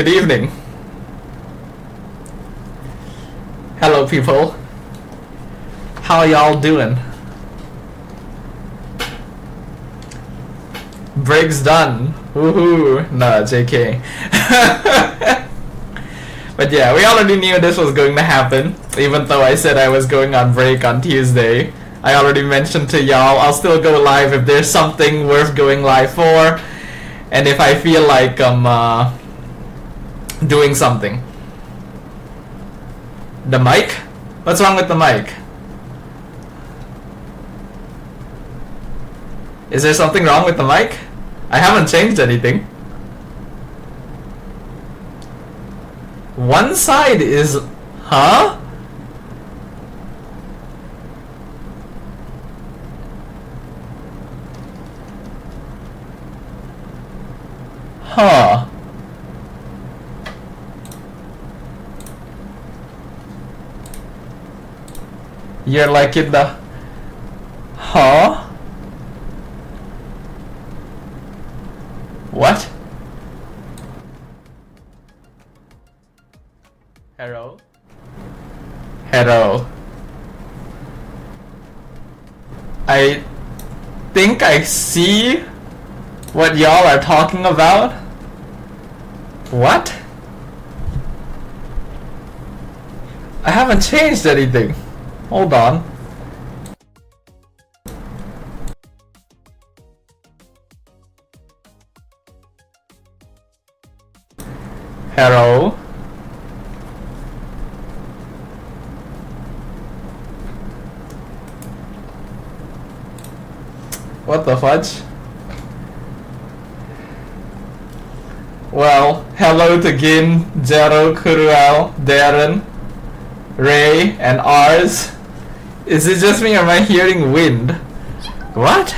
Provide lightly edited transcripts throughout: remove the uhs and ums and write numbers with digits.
Good evening. Hello, people. How y'all doing? Break's done. Woohoo. No, JK. But yeah, we already knew this was going to happen. Even though I said I was going on break on Tuesday. I already mentioned to y'all, I'll still go live if there's something worth going live for. And if I feel like I'm doing something. The mic? What's wrong with the mic? Is there something wrong with the mic? I haven't changed anything. One side is... Huh? Huh. You're like in the... Huh? What? Hello? Hello. I think I see what y'all are talking about. What? I haven't changed anything. Hold on. Hello? What the fudge? Well, hello to Gin, Jero, Kuruel, Darren, Ray, and Ars. Is it just me or am I hearing wind? What?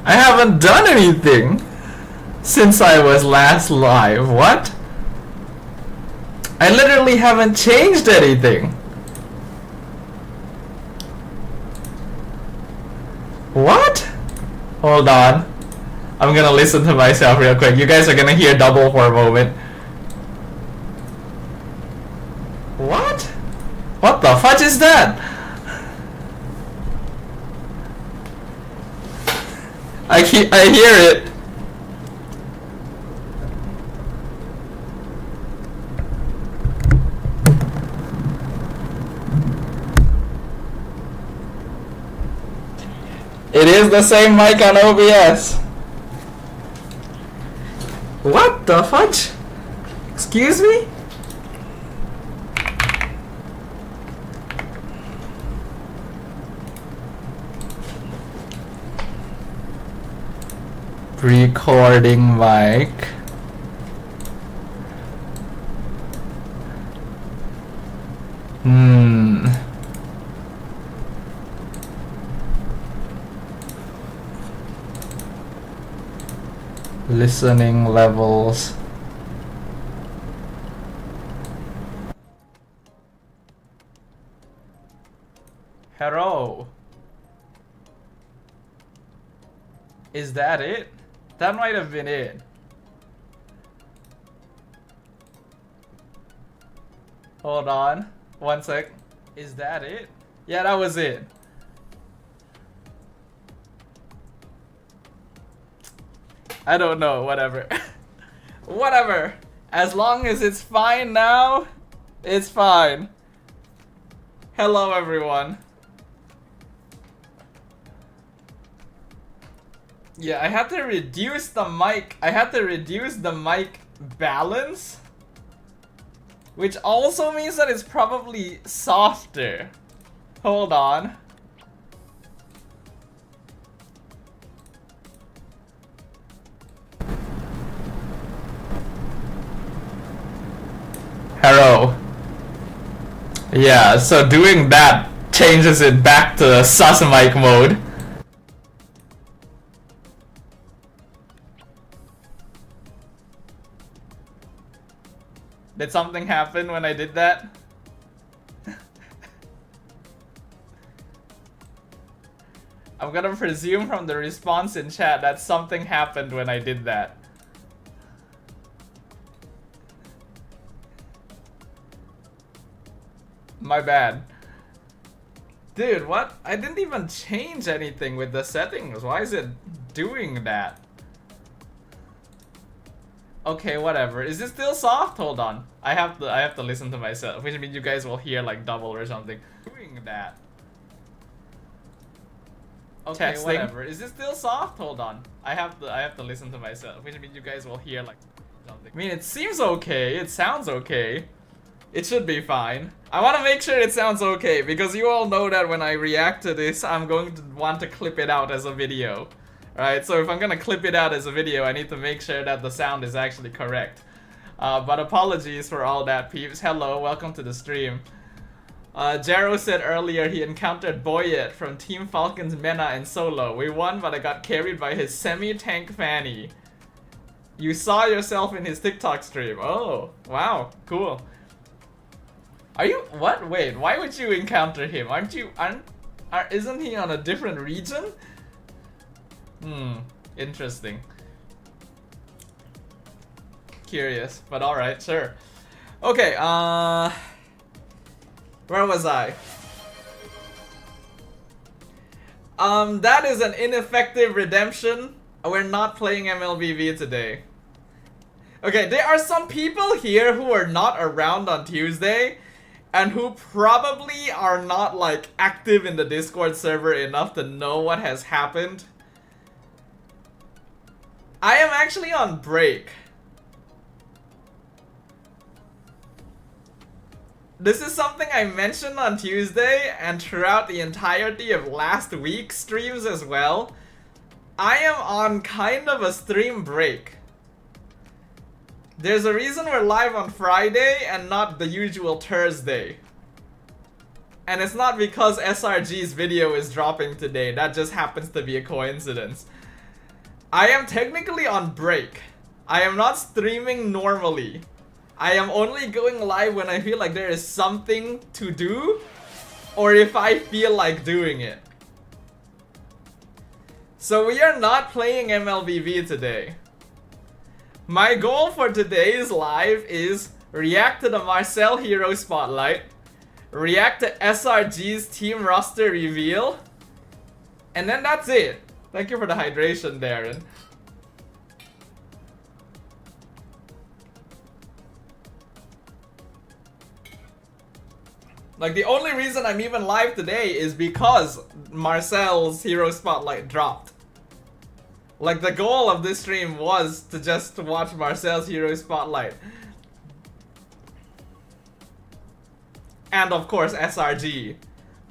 I haven't done anything since I was last live. What? I literally haven't changed anything. What? Hold on. I'm gonna listen to myself real quick. You guys are gonna hear double for a moment. What? What the fudge is that? I hear it. It is the same mic on OBS. What the fudge? Excuse me? Recording mic. Listening levels. Hello. Is that it? That might have been it. Hold on. One sec. Is that it? Yeah, that was it. I don't know. Whatever. Whatever. As long as it's fine now, it's fine. Hello, everyone. Yeah, I had to reduce the mic. I had to reduce the mic balance, which also means that it's probably softer. Hold on. Hello. Yeah, so doing that changes it back to sus mic mode. Did something happen when I did that? I'm gonna presume from the response in chat that something happened when I did that. My bad. Dude, what? I didn't even change anything with the settings. Why is it doing that? Okay, whatever. Is it still soft? Hold on. I have to listen to myself, which means you guys will hear like double or something. Doing that. Okay, testing. Whatever. Is it still soft? Hold on. I have to listen to myself, which means you guys will hear like something. I mean, it seems okay. It sounds okay. It should be fine. I want to make sure it sounds okay because you all know that when I react to this, I'm going to want to clip it out as a video. Right? So if I'm gonna clip it out as a video, I need to make sure that the sound is actually correct. But apologies for all that, peeps. Hello, welcome to the stream. Jero said earlier he encountered Boyet from Team Falcon's Mena in solo. We won, but I got carried by his semi-tank Fanny. You saw yourself in his TikTok stream. Oh, wow, cool. Are you what? Wait, why would you encounter him? Isn't he on a different region? Interesting. Curious, but alright, sure. Okay, where was I? That is an ineffective redemption. We're not playing MLBB today. Okay, there are some people here who are not around on Tuesday and who probably are not like active in the Discord server enough to know what has happened. I am actually on break. This is something I mentioned on Tuesday and throughout the entirety of last week's streams as well. I am on kind of a stream break. There's a reason we're live on Friday and not the usual Thursday. And it's not because SRG's video is dropping today, that just happens to be a coincidence. I am technically on break. I am not streaming normally. I am only going live when I feel like there is something to do or if I feel like doing it. So we are not playing MLBB today. My goal for today's live is react to the Marcel Hero Spotlight, react to SRG's team roster reveal, and then that's it. Thank you for the hydration, Darren. Like, the only reason I'm even live today is because Marcel's Hero Spotlight dropped. Like, the goal of this stream was to just watch Marcel's Hero Spotlight. And of course, SRG.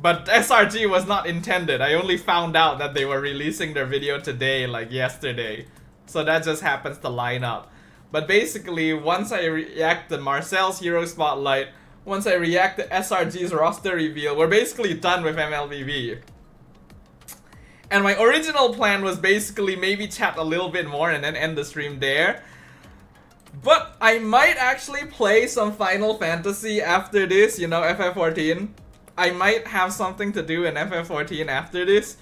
But SRG was not intended. I only found out that they were releasing their video today, like yesterday. So that just happens to line up. But basically, once I react to Marcel's Hero Spotlight, once I react to SRG's roster reveal, we're basically done with MLBB. And my original plan was basically maybe chat a little bit more and then end the stream there. But I might actually play some Final Fantasy after this, you know, FF14. I might have something to do in FF14 after this.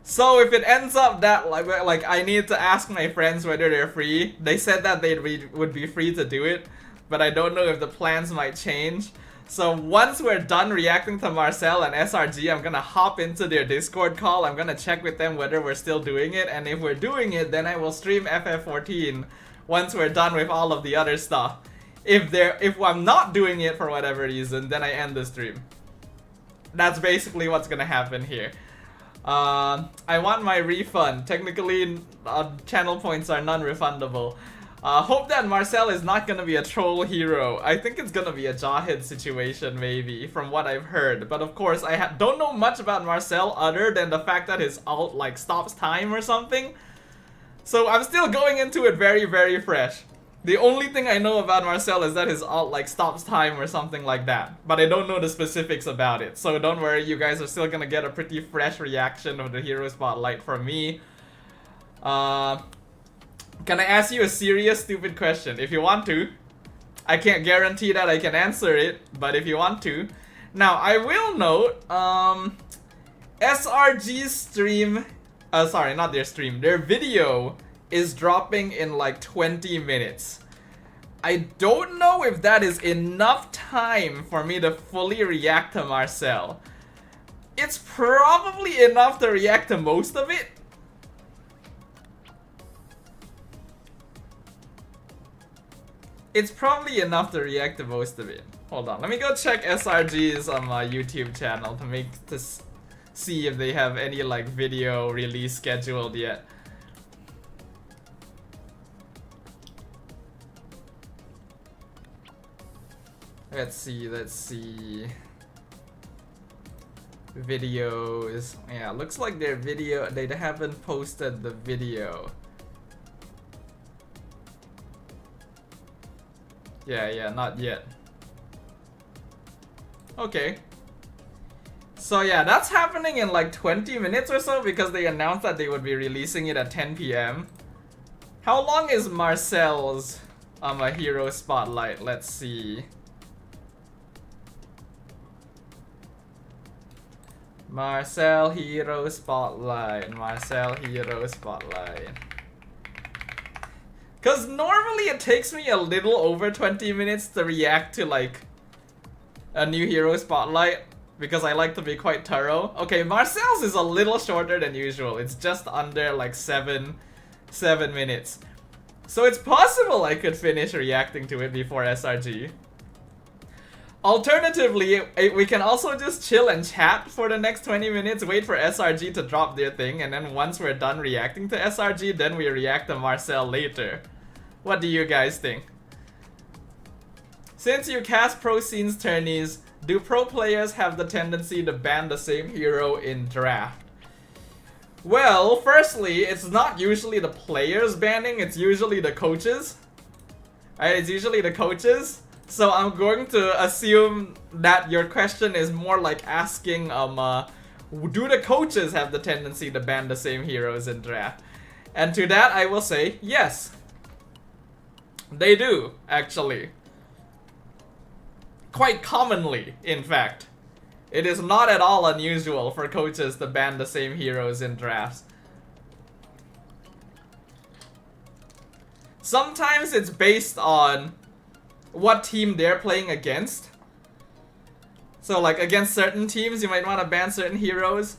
So if it ends up that like I need to ask my friends whether they're free. They said that they would be free to do it, but I don't know if the plans might change. So once we're done reacting to Marcel and SRG, I'm gonna hop into their Discord call. I'm gonna check with them whether we're still doing it, and if we're doing it, then I will stream FF14 once we're done with all of the other stuff. If I'm not doing it for whatever reason, then I end the stream. That's basically what's gonna happen here. I want my refund. Technically, channel points are non-refundable. Hope that Marcel is not gonna be a troll hero. I think it's gonna be a Jawhead situation, maybe, from what I've heard. But of course, I don't know much about Marcel other than the fact that his ult, like, stops time or something. So I'm still going into it very, very fresh. The only thing I know about Marcel is that his ult, like, stops time or something like that. But I don't know the specifics about it. So don't worry, you guys are still gonna get a pretty fresh reaction of the Hero Spotlight from me. Can I ask you a serious, stupid question? If you want to. I can't guarantee that I can answer it, but if you want to. Now, I will note, SRG's stream, sorry, not their stream, their video is dropping in like 20 minutes. I don't know if that is enough time for me to fully react to Marcel. It's probably enough to react to most of it. It's probably enough to react to most of it. Hold on, let me go check SRG's YouTube channel to see if they have any like video release scheduled yet. Let's see. Videos. Yeah, looks like their video, they haven't posted the video. Yeah, not yet. Okay. So yeah, that's happening in like 20 minutes or so because they announced that they would be releasing it at 10 PM. How long is Marcel's hero spotlight? Let's see. Marcel hero spotlight. Marcel hero spotlight. Cause normally it takes me a little over 20 minutes to react to like a new hero spotlight because I like to be quite thorough. Okay, Marcel's is a little shorter than usual. It's just under like 7 minutes. So it's possible I could finish reacting to it before SRG. Alternatively, we can also just chill and chat for the next 20 minutes, wait for SRG to drop their thing, and then once we're done reacting to SRG, then we react to Marcel later. What do you guys think? Since you cast pro scenes tourneys, do pro players have the tendency to ban the same hero in draft? Well, firstly, it's not usually the players banning, it's usually the coaches. Alright, it's usually the coaches. So I'm going to assume that your question is more like asking, do the coaches have the tendency to ban the same heroes in draft? And to that I will say, yes. They do, actually. Quite commonly, in fact. It is not at all unusual for coaches to ban the same heroes in drafts. Sometimes it's based on what team they're playing against. So like against certain teams you might want to ban certain heroes,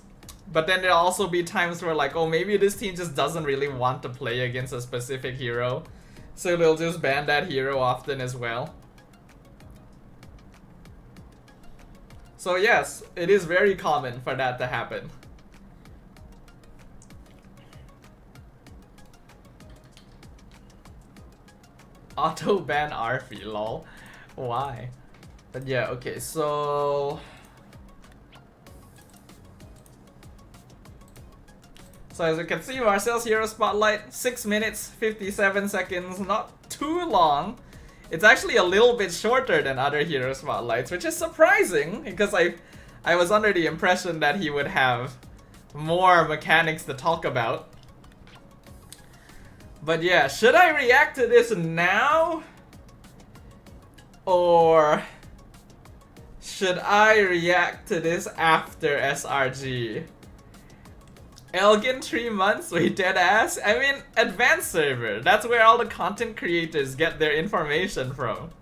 but then there'll also be times where like, oh, maybe this team just doesn't really want to play against a specific hero, so they'll just ban that hero often as well. So yes, it is very common for that to happen. Auto ban Arfi, lol. Why? But yeah, okay, so as you can see, Marcel's hero spotlight, 6 minutes, 57 seconds, not too long. It's actually a little bit shorter than other hero spotlights, which is surprising because I was under the impression that he would have more mechanics to talk about. But yeah, should I react to this now? Or should I react to this after SRG? Elgin 3 months? Wait, dead ass? I mean, advanced server. That's where all the content creators get their information from.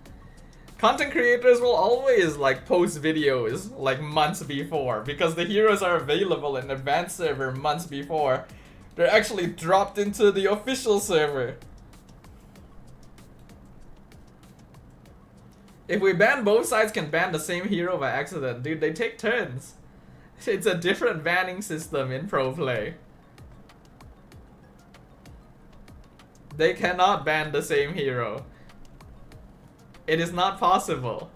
Content creators will always like post videos like months before because the heroes are available in advanced server months before they're actually dropped into the official server. If we ban, both sides can ban the same hero by accident. Dude, they take turns. It's a different banning system in pro play. They cannot ban the same hero. It is not possible.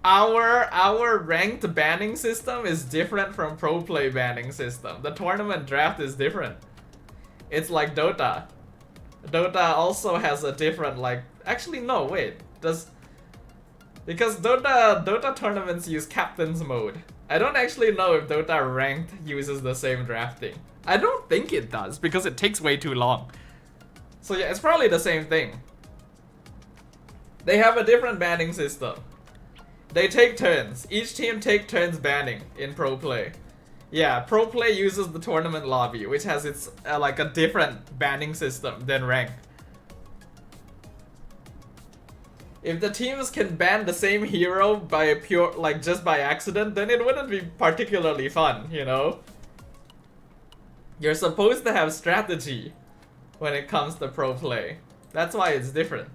Our ranked banning system is different from pro play banning system. The tournament draft is different. It's like Dota. Dota also has a different like... Actually, no, wait. Because Dota tournaments use captain's mode. I don't actually know if Dota ranked uses the same drafting. I don't think it does because it takes way too long. So yeah, it's probably the same thing. They have a different banning system. They take turns. Each team take turns banning in pro play. Yeah, Pro Play uses the tournament lobby, which has its like a different banning system than ranked. If the teams can ban the same hero by a pure, like just by accident, then it wouldn't be particularly fun, you know? You're supposed to have strategy when it comes to Pro Play. That's why it's different.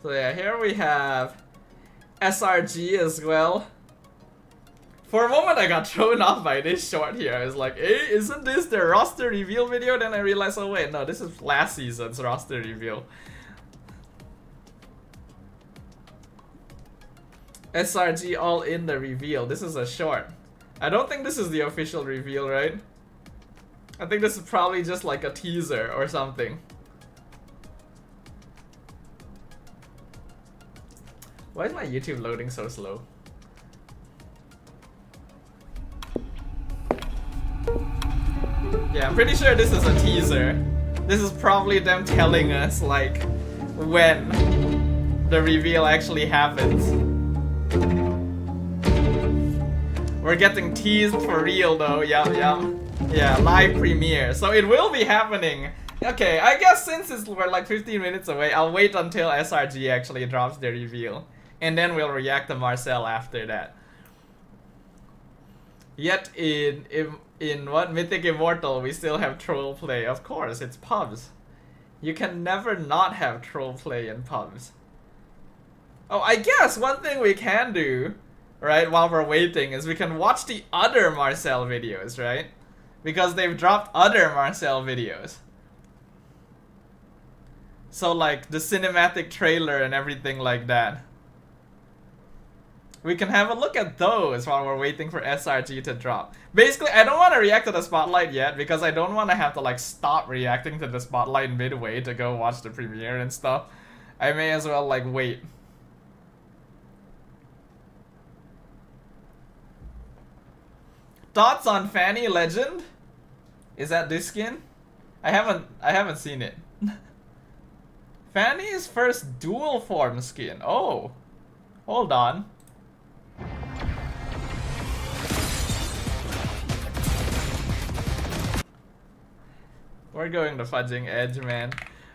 So yeah, here we have SRG as well. For a moment I got thrown off by this short here. I was like, hey, isn't this the roster reveal video? Then I realized, oh wait, no, this is last season's roster reveal. SRG all in the reveal. This is a short. I don't think this is the official reveal, right? I think this is probably just like a teaser or something. Why is my YouTube loading so slow? Yeah, I'm pretty sure this is a teaser. This is probably them telling us like when the reveal actually happens. We're getting teased for real though, yeah, live premiere. So it will be happening. Okay, I guess since we're like 15 minutes away, I'll wait until SRG actually drops the reveal. And then we'll react to Marcel after that. Yet in what Mythic Immortal we still have troll play. Of course, it's pubs. You can never not have troll play in pubs. Oh, I guess one thing we can do, right, while we're waiting is we can watch the other Marcel videos, right? Because they've dropped other Marcel videos. So like the cinematic trailer and everything like that. We can have a look at those while we're waiting for SRG to drop. Basically, I don't want to react to the spotlight yet because I don't want to have to like stop reacting to the spotlight midway to go watch the premiere and stuff. I may as well like wait. Thoughts on Fanny Legend? Is that this skin? I haven't seen it. Fanny's first dual form skin. Oh. Hold on. We're going to fudging edge, man.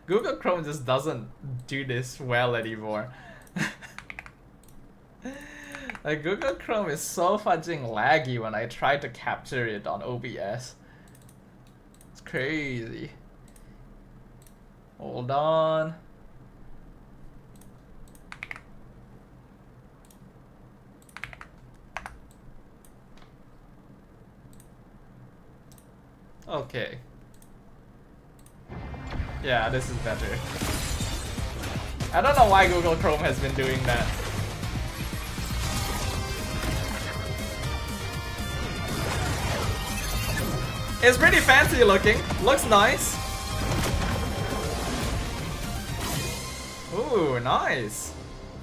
Google Chrome just doesn't do this well anymore. Like Google Chrome is so fudging laggy when I try to capture it on OBS. It's crazy. Hold on. Okay. Yeah, this is better. I don't know why Google Chrome has been doing that. It's pretty fancy looking. Looks nice. Ooh, nice.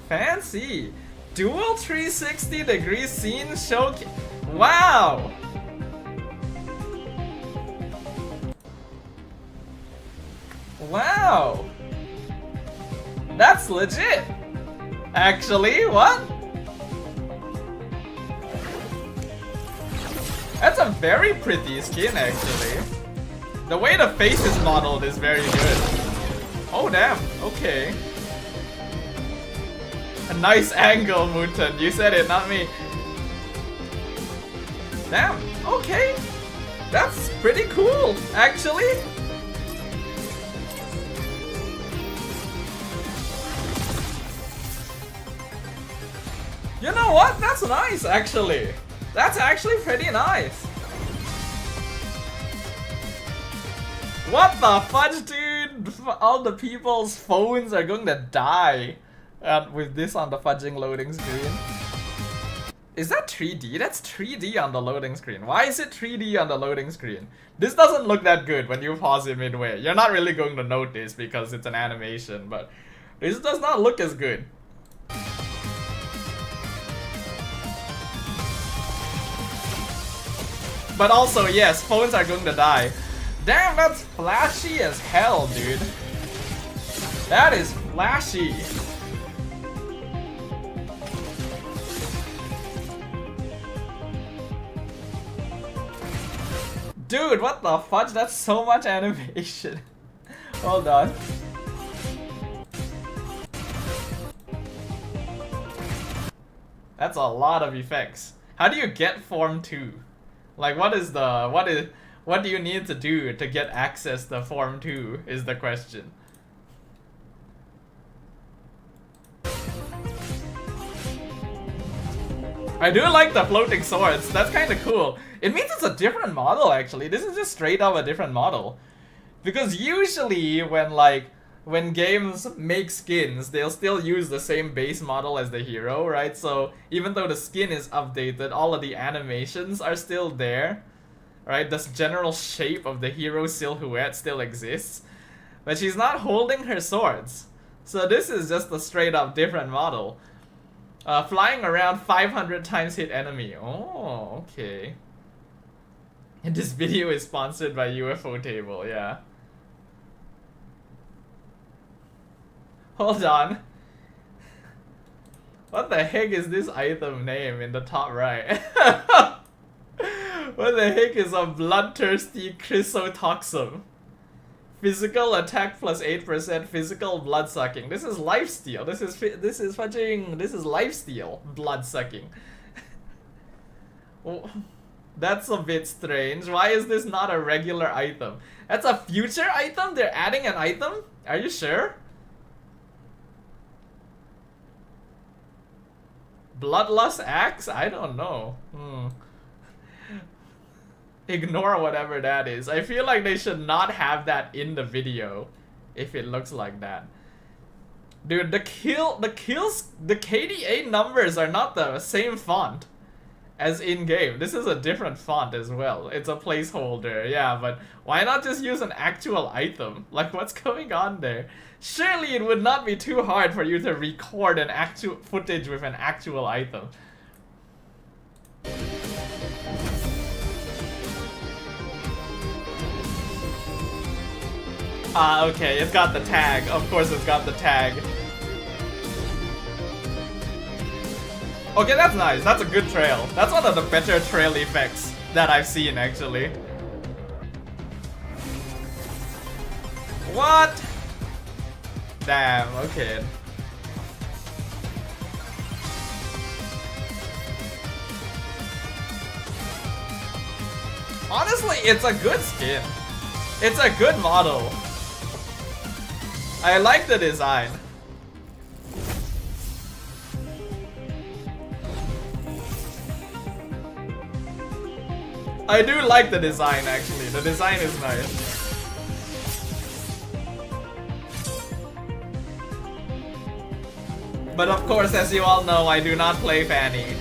Fancy. Dual 360-degree scene showcase. Wow. Wow. That's legit. Actually, what? That's a very pretty skin, actually. The way the face is modeled is very good. Oh, damn. Okay. A nice angle, Mutant. You said it, not me. Damn. Okay. That's pretty cool, actually. You know what? That's nice, actually. That's actually pretty nice. What the fudge, dude? All the people's phones are going to die with this on the fudging loading screen. Is that 3D? That's 3D on the loading screen. Why is it 3D on the loading screen? This doesn't look that good when you pause it midway. You're not really going to notice because it's an animation, but this does not look as good. But also, yes, phones are going to die. Damn, that's flashy as hell, dude. That is flashy. Dude, what the fudge? That's so much animation. Hold on. That's a lot of effects. How do you get Form 2? Like, what do you need to do to get access to Form 2 is the question. I do like the floating swords. That's kind of cool. It means it's a different model, actually. This is just straight up a different model. Because usually when games make skins, they'll still use the same base model as the hero, right? So even though the skin is updated, all of the animations are still there, right? The general shape of the hero silhouette still exists. But she's not holding her swords. So this is just a straight up different model. Flying around 500 times hit enemy. Oh, okay. And this video is sponsored by UFO Table, yeah. Hold on. What the heck is this item name in the top right? What the heck is a bloodthirsty chrysotoxum? Physical attack plus 8%, physical blood sucking. This is lifesteal. This is lifesteal blood sucking. Oh, that's a bit strange. Why is this not a regular item? That's a future item? They're adding an item? Are you sure? Bloodlust axe? I don't know. Ignore whatever that is. I feel like they should not have that in the video if it looks like that. Dude, the KDA numbers are not the same font as in-game. This is a different font as well. It's a placeholder, yeah, but why not just use an actual item? Like, what's going on there? Surely it would not be too hard for you to record an actual footage with an actual item. Ah, okay, it's got the tag. Of course it's got the tag. Okay, that's nice. That's a good trail. That's one of the better trail effects that I've seen, actually. What? Damn, okay. Honestly, it's a good skin. It's a good model. I like the design. I do like the design, actually. The design is nice. But of course, as you all know, I do not play Fanny.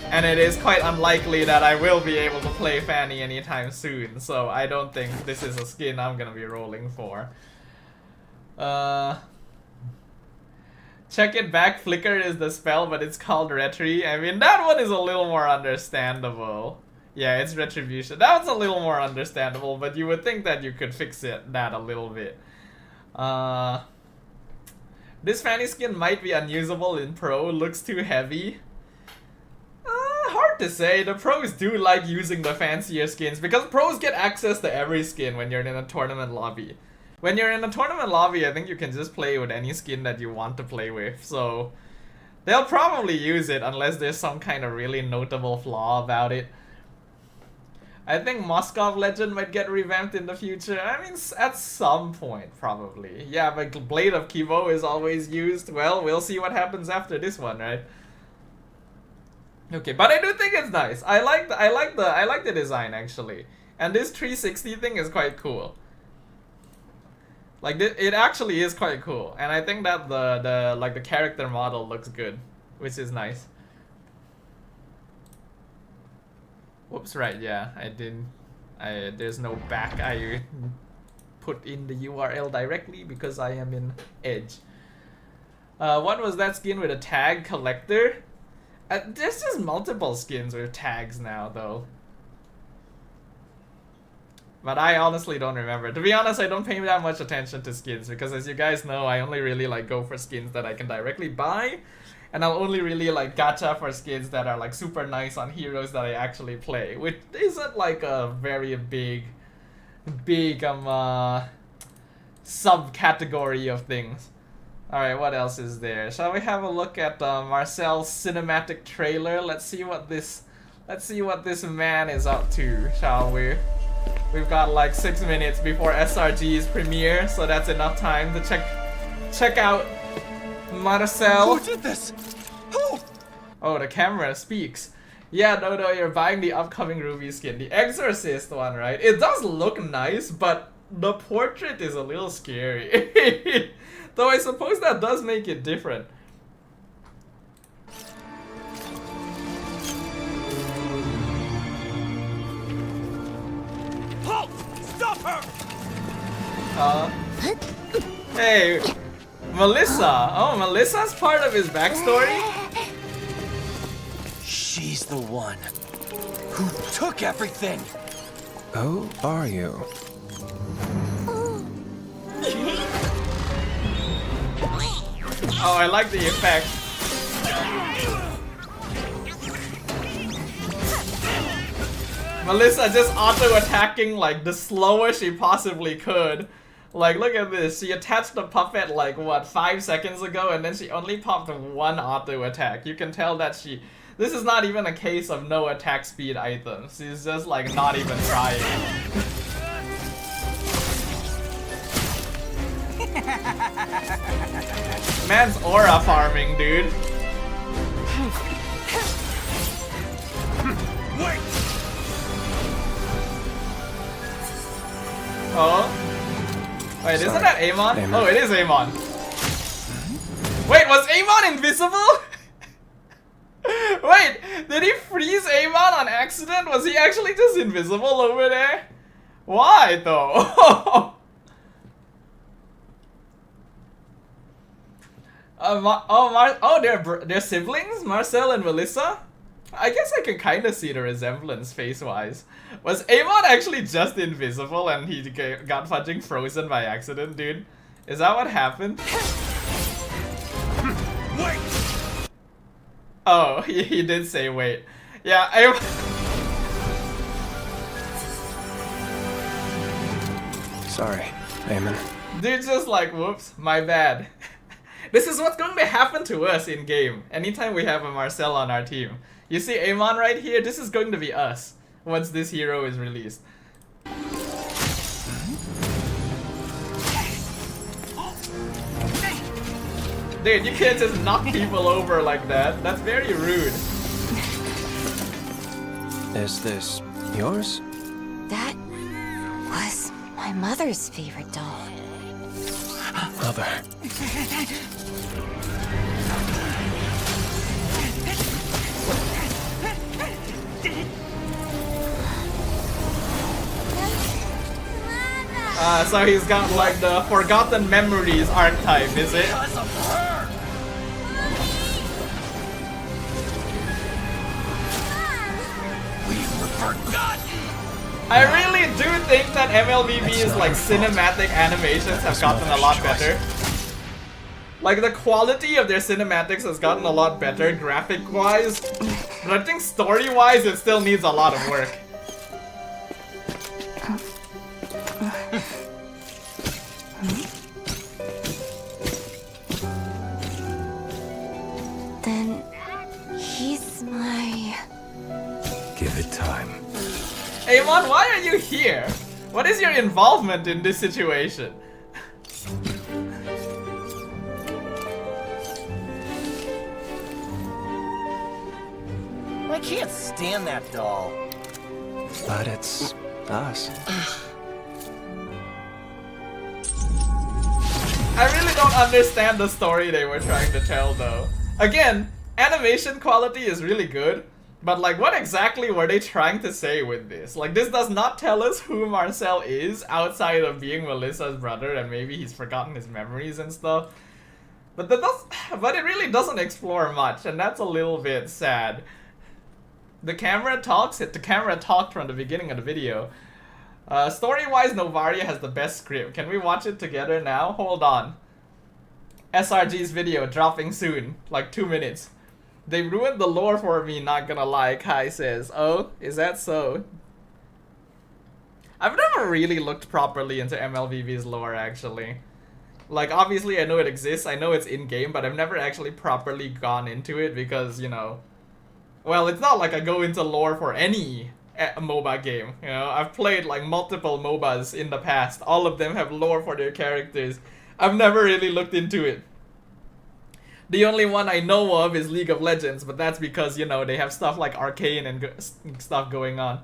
And it is quite unlikely that I will be able to play Fanny anytime soon. So I don't think this is a skin I'm gonna be rolling for. Check it back, flicker is the spell, but it's called retri. I mean, that one is a little more understandable. Yeah, it's retribution. That one's a little more understandable, but you would think that you could fix that a little bit. This Fanny skin might be unusable in Pro, looks too heavy. Hard to say. The pros do like using the fancier skins because pros get access to every skin when you're in a tournament lobby. When you're in a tournament lobby, I think you can just play with any skin that you want to play with, so they'll probably use it unless there's some kind of really notable flaw about it. I think Moskov Legend might get revamped in the future. I mean, at some point, probably. Yeah, but Blade of Kibo is always used. Well, we'll see what happens after this one, right? Okay, but I do think it's nice. I like the design, actually. And this 360 thing is quite cool. Like, it actually is quite cool. And I think that the character model looks good, which is nice. Whoops, right, yeah, there's no back. I put in the URL directly because I am in Edge. What was that skin with a tag? Collector? There's just multiple skins with tags now, though. But I honestly don't remember. To be honest, I don't pay that much attention to skins because, as you guys know, I only really like go for skins that I can directly buy, and I'll only really like gacha for skins that are like super nice on heroes that I actually play, which isn't like a very big subcategory of things. Alright, what else is there? Shall we have a look at Marcel's cinematic trailer? Let's see what this man is up to, shall we? We've got like 6 minutes before SRG's premiere, so that's enough time to check out Marcel. Who did this? Who? Oh, the camera speaks. Yeah, no, you're buying the upcoming Ruby skin, the Exorcist one, right? It does look nice, but the portrait is a little scary. Though I suppose that does make it different. Halt! Stop her! Hey, Melissa. Oh, Melissa's part of his backstory? She's the one who took everything. Who are you? Oh, I like the effect. Melissa just auto-attacking like the slowest she possibly could. Like, look at this. She attached the puppet like, what, 5 seconds ago, and then she only popped one auto-attack. You can tell that this is not even a case of no attack speed items. She's just like not even trying. Man's aura farming, dude. Wait! Oh. Wait, isn't that Amon? Amon. Oh, it is Amon. Wait, was Amon invisible? Wait, did he freeze Amon on accident? Was he actually just invisible over there? Why though? They're siblings? Marcel and Melissa? I guess I can kind of see the resemblance face-wise. Was Amon actually just invisible and he got fucking frozen by accident, dude? Is that what happened? Wait! Oh, he did say wait. Yeah, Sorry, Eamon. Dude's just like, whoops, my bad. This is what's going to happen to us in game. Anytime we have a Marcel on our team. You see Amon right here? This is going to be us once this hero is released. Dude, you can't just knock people over like that. That's very rude. Is this yours? That was my mother's favorite doll. Mother. So he's got like the Forgotten Memories archetype, is it? Because of her! We were forgotten! I really do think that MLBB's like cinematic animations have gotten a lot better. Like the quality of their cinematics has gotten a lot better graphic-wise, but I think story-wise it still needs a lot of work. Then he's my... Give it time. Amon, why are you here? What is your involvement in this situation? I can't stand that doll. But it's us. I really don't understand the story they were trying to tell though. Again, animation quality is really good, but like what exactly were they trying to say with this? Like this does not tell us who Marcel is outside of being Melissa's brother and maybe he's forgotten his memories and stuff. But it really doesn't explore much, and that's a little bit sad. The camera talks, the camera talked from the beginning of the video. Story-wise, Novaria has the best script. Can we watch it together now? Hold on. SRG's video dropping soon, like 2 minutes. They ruined the lore for me, not gonna lie, Kai says. Oh, is that so? I've never really looked properly into MLBB's lore, actually. Like, obviously I know it exists, I know it's in-game, but I've never actually properly gone into it because, you know... Well, it's not like I go into lore for any MOBA game, you know? I've played, like, multiple MOBAs in the past. All of them have lore for their characters. I've never really looked into it. The only one I know of is League of Legends, but that's because, you know, they have stuff like Arcane and stuff going on.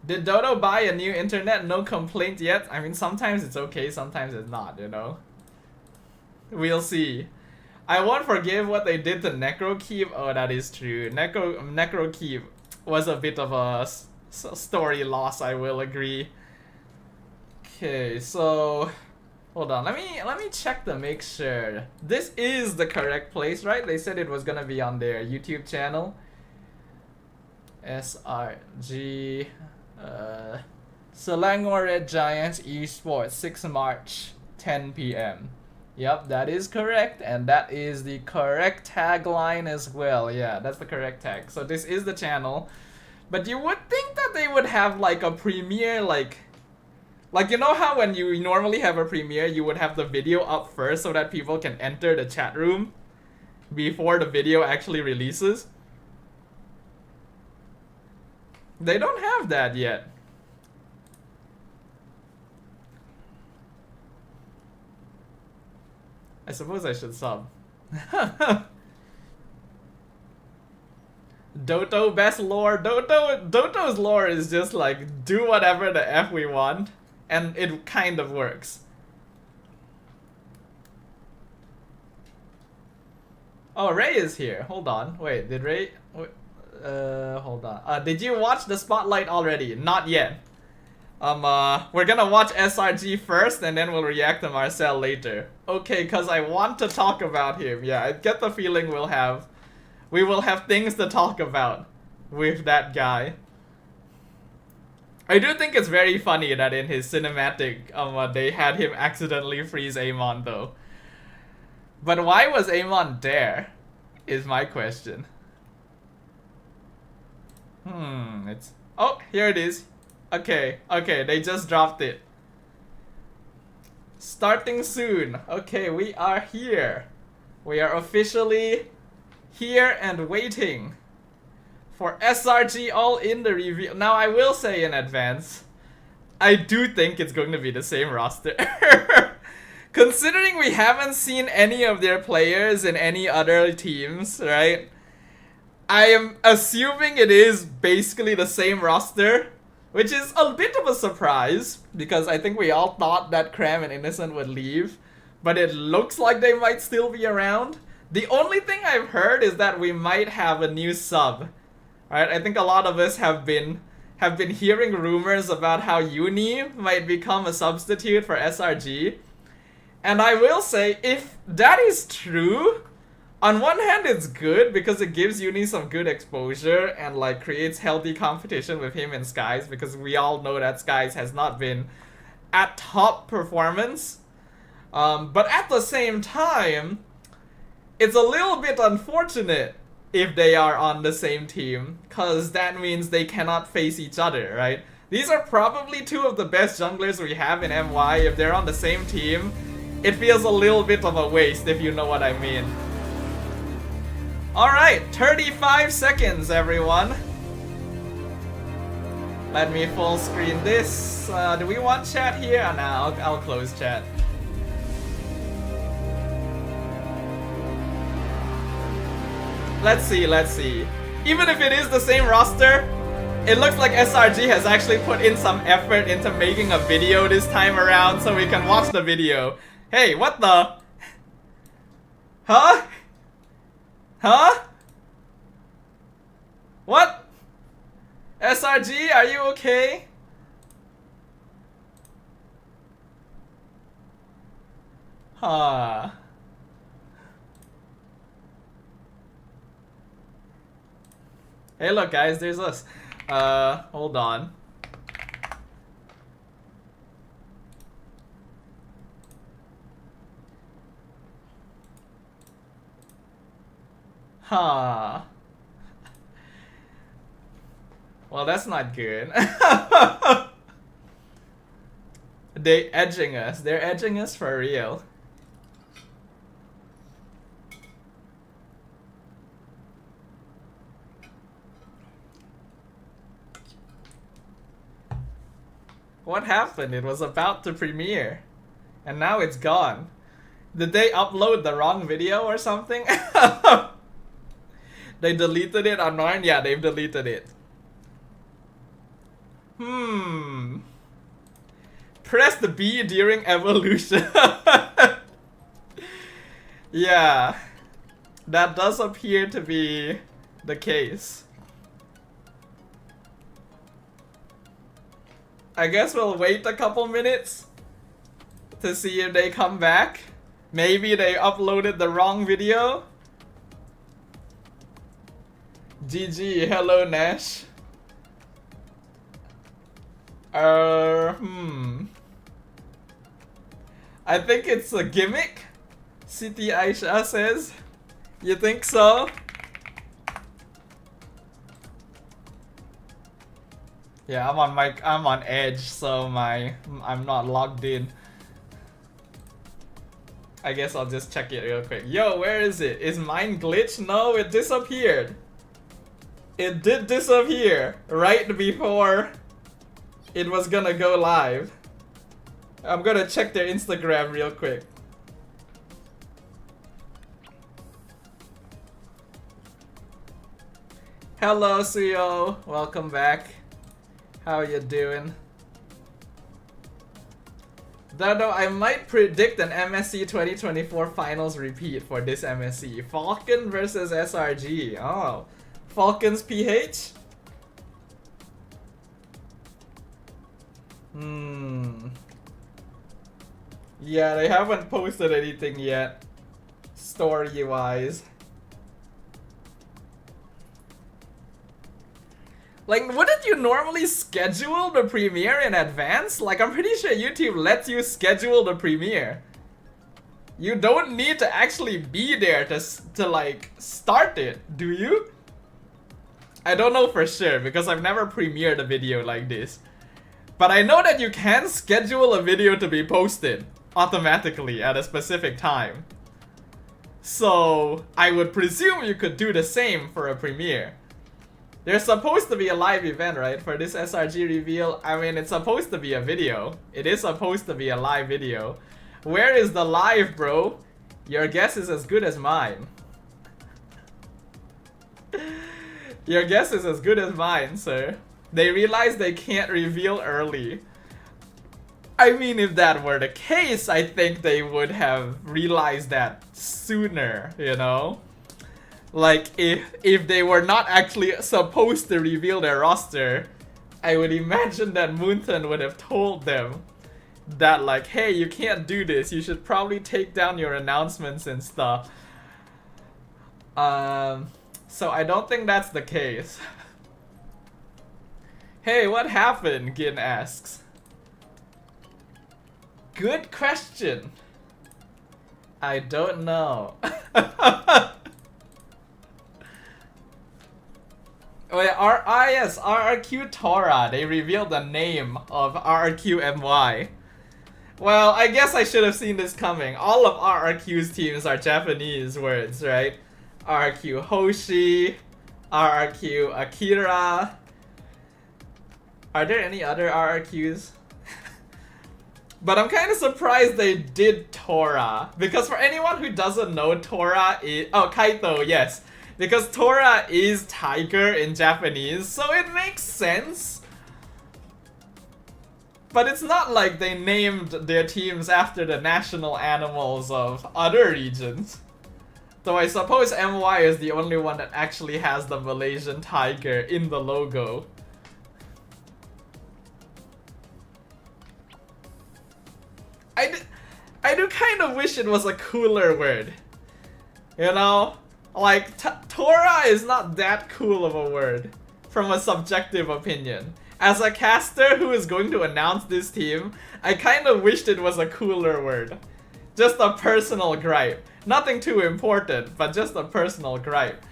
Did Dodo buy a new internet? No complaint yet. I mean, sometimes it's okay, sometimes it's not, you know? We'll see. I won't forgive what they did to Necrokeep. Oh, that is true. Necrokeep was a bit of a story loss, I will agree. Okay, so... Hold on, let me check to make sure. This is the correct place, right? They said it was gonna be on their YouTube channel. SRG... Selangor Red Giants Esports, 6 March, 10 p.m. Yep, that is correct, and that is the correct tagline as well. Yeah, that's the correct tag. So this is the channel. But you would think that they would have like a premiere, like you know how when you normally have a premiere, you would have the video up first so that people can enter the chat room before the video actually releases? They don't have that yet. I suppose I should sub. Doto best lore. Doto's lore is just like do whatever the F we want, and it kind of works. Oh, Ray is here. Hold on. Wait, did Ray... hold on. Did you watch the spotlight already? Not yet. We're gonna watch SRG first, and then we'll react to Marcel later. Okay, cause I want to talk about him. Yeah, I get the feeling we will have things to talk about with that guy. I do think it's very funny that in his cinematic, they had him accidentally freeze Amon though. But why was Amon there? Is my question. It's... Oh, here it is. Okay, they just dropped it. Starting soon. Okay, we are here. We are officially here and waiting for SRG all in the reveal. Now, I will say in advance, I do think it's going to be the same roster. Considering we haven't seen any of their players in any other teams, right? I am assuming it is basically the same roster, which is a bit of a surprise, because I think we all thought that Cram and Innocent would leave, but it looks like they might still be around. The only thing I've heard is that we might have a new sub. Right? I think a lot of us have been hearing rumors about how Uni might become a substitute for SRG. And I will say, if that is true, on one hand it's good because it gives Uni some good exposure and like creates healthy competition with him and Skies, because we all know that Skies has not been at top performance. But at the same time, it's a little bit unfortunate if they are on the same team, cause that means they cannot face each other, right? These are probably two of the best junglers we have in MY. If they're on the same team, it feels a little bit of a waste, if you know what I mean. Alright, 35 seconds, everyone. Let me full screen this. Do we want chat here? Oh, nah, I'll close chat. Let's see. Even if it is the same roster, it looks like SRG has actually put in some effort into making a video this time around, so we can watch the video. Hey, what the? Huh? Huh? What? SRG, are you okay? Huh. Hey, look, guys, there's us. Hold on. Huh. Well, that's not good. They edging us. They're edging us for real. What happened? It was about to premiere. And now it's gone. Did they upload the wrong video or something? They deleted it on mine? Yeah, they've deleted it. Press the B during evolution. Yeah. That does appear to be the case. I guess we'll wait a couple minutes to see if they come back. Maybe they uploaded the wrong video. GG, hello Nash. I think it's a gimmick, City Aisha says. You think so? Yeah, I'm on Edge, so I'm not logged in. I guess I'll just check it real quick. Yo, where is it? Is mine glitched? No, it disappeared. It did disappear right before it was gonna go live. I'm gonna check their Instagram real quick. Hello, Suyo. Welcome back. How you doing? Though I might predict an MSC 2024 finals repeat for this MSC. Falcon versus SRG. Oh. Falcons PH? Yeah, they haven't posted anything yet, story-wise. Like, wouldn't you normally schedule the premiere in advance? Like, I'm pretty sure YouTube lets you schedule the premiere. You don't need to actually be there to like, start it, do you? I don't know for sure, because I've never premiered a video like this. But I know that you can schedule a video to be posted automatically at a specific time. So, I would presume you could do the same for a premiere. There's supposed to be a live event, right? For this SRG reveal. I mean, it's supposed to be a video. It is supposed to be a live video. Where is the live, bro? Your guess is as good as mine. Your guess is as good as mine, sir. They realize they can't reveal early. I mean, if that were the case, I think they would have realized that sooner, you know? Like, if they were not actually supposed to reveal their roster, I would imagine that Moonton would have told them that, like, hey, you can't do this, you should probably take down your announcements and stuff. So I don't think that's the case. Hey, what happened? Gin asks. Good question. I don't know. Oh yeah, yes, RRQ Tora. They revealed the name of RRQ MY. Well, I guess I should have seen this coming. All of RRQ's teams are Japanese words, right? RRQ Hoshi, RRQ Akira. Are there any other RRQs? But I'm kind of surprised they did Tora. Because for anyone who doesn't know, Tora is... Oh, Kaito, yes. Because Tora is tiger in Japanese, so it makes sense. But it's not like they named their teams after the national animals of other regions. Though I suppose MY is the only one that actually has the Malaysian tiger in the logo. I do kind of wish it was a cooler word. You know? Like, Tora is not that cool of a word. from a subjective opinion. As a caster who is going to announce this team, I kind of wished it was a cooler word. Just a personal gripe. Nothing too important, but just a personal gripe.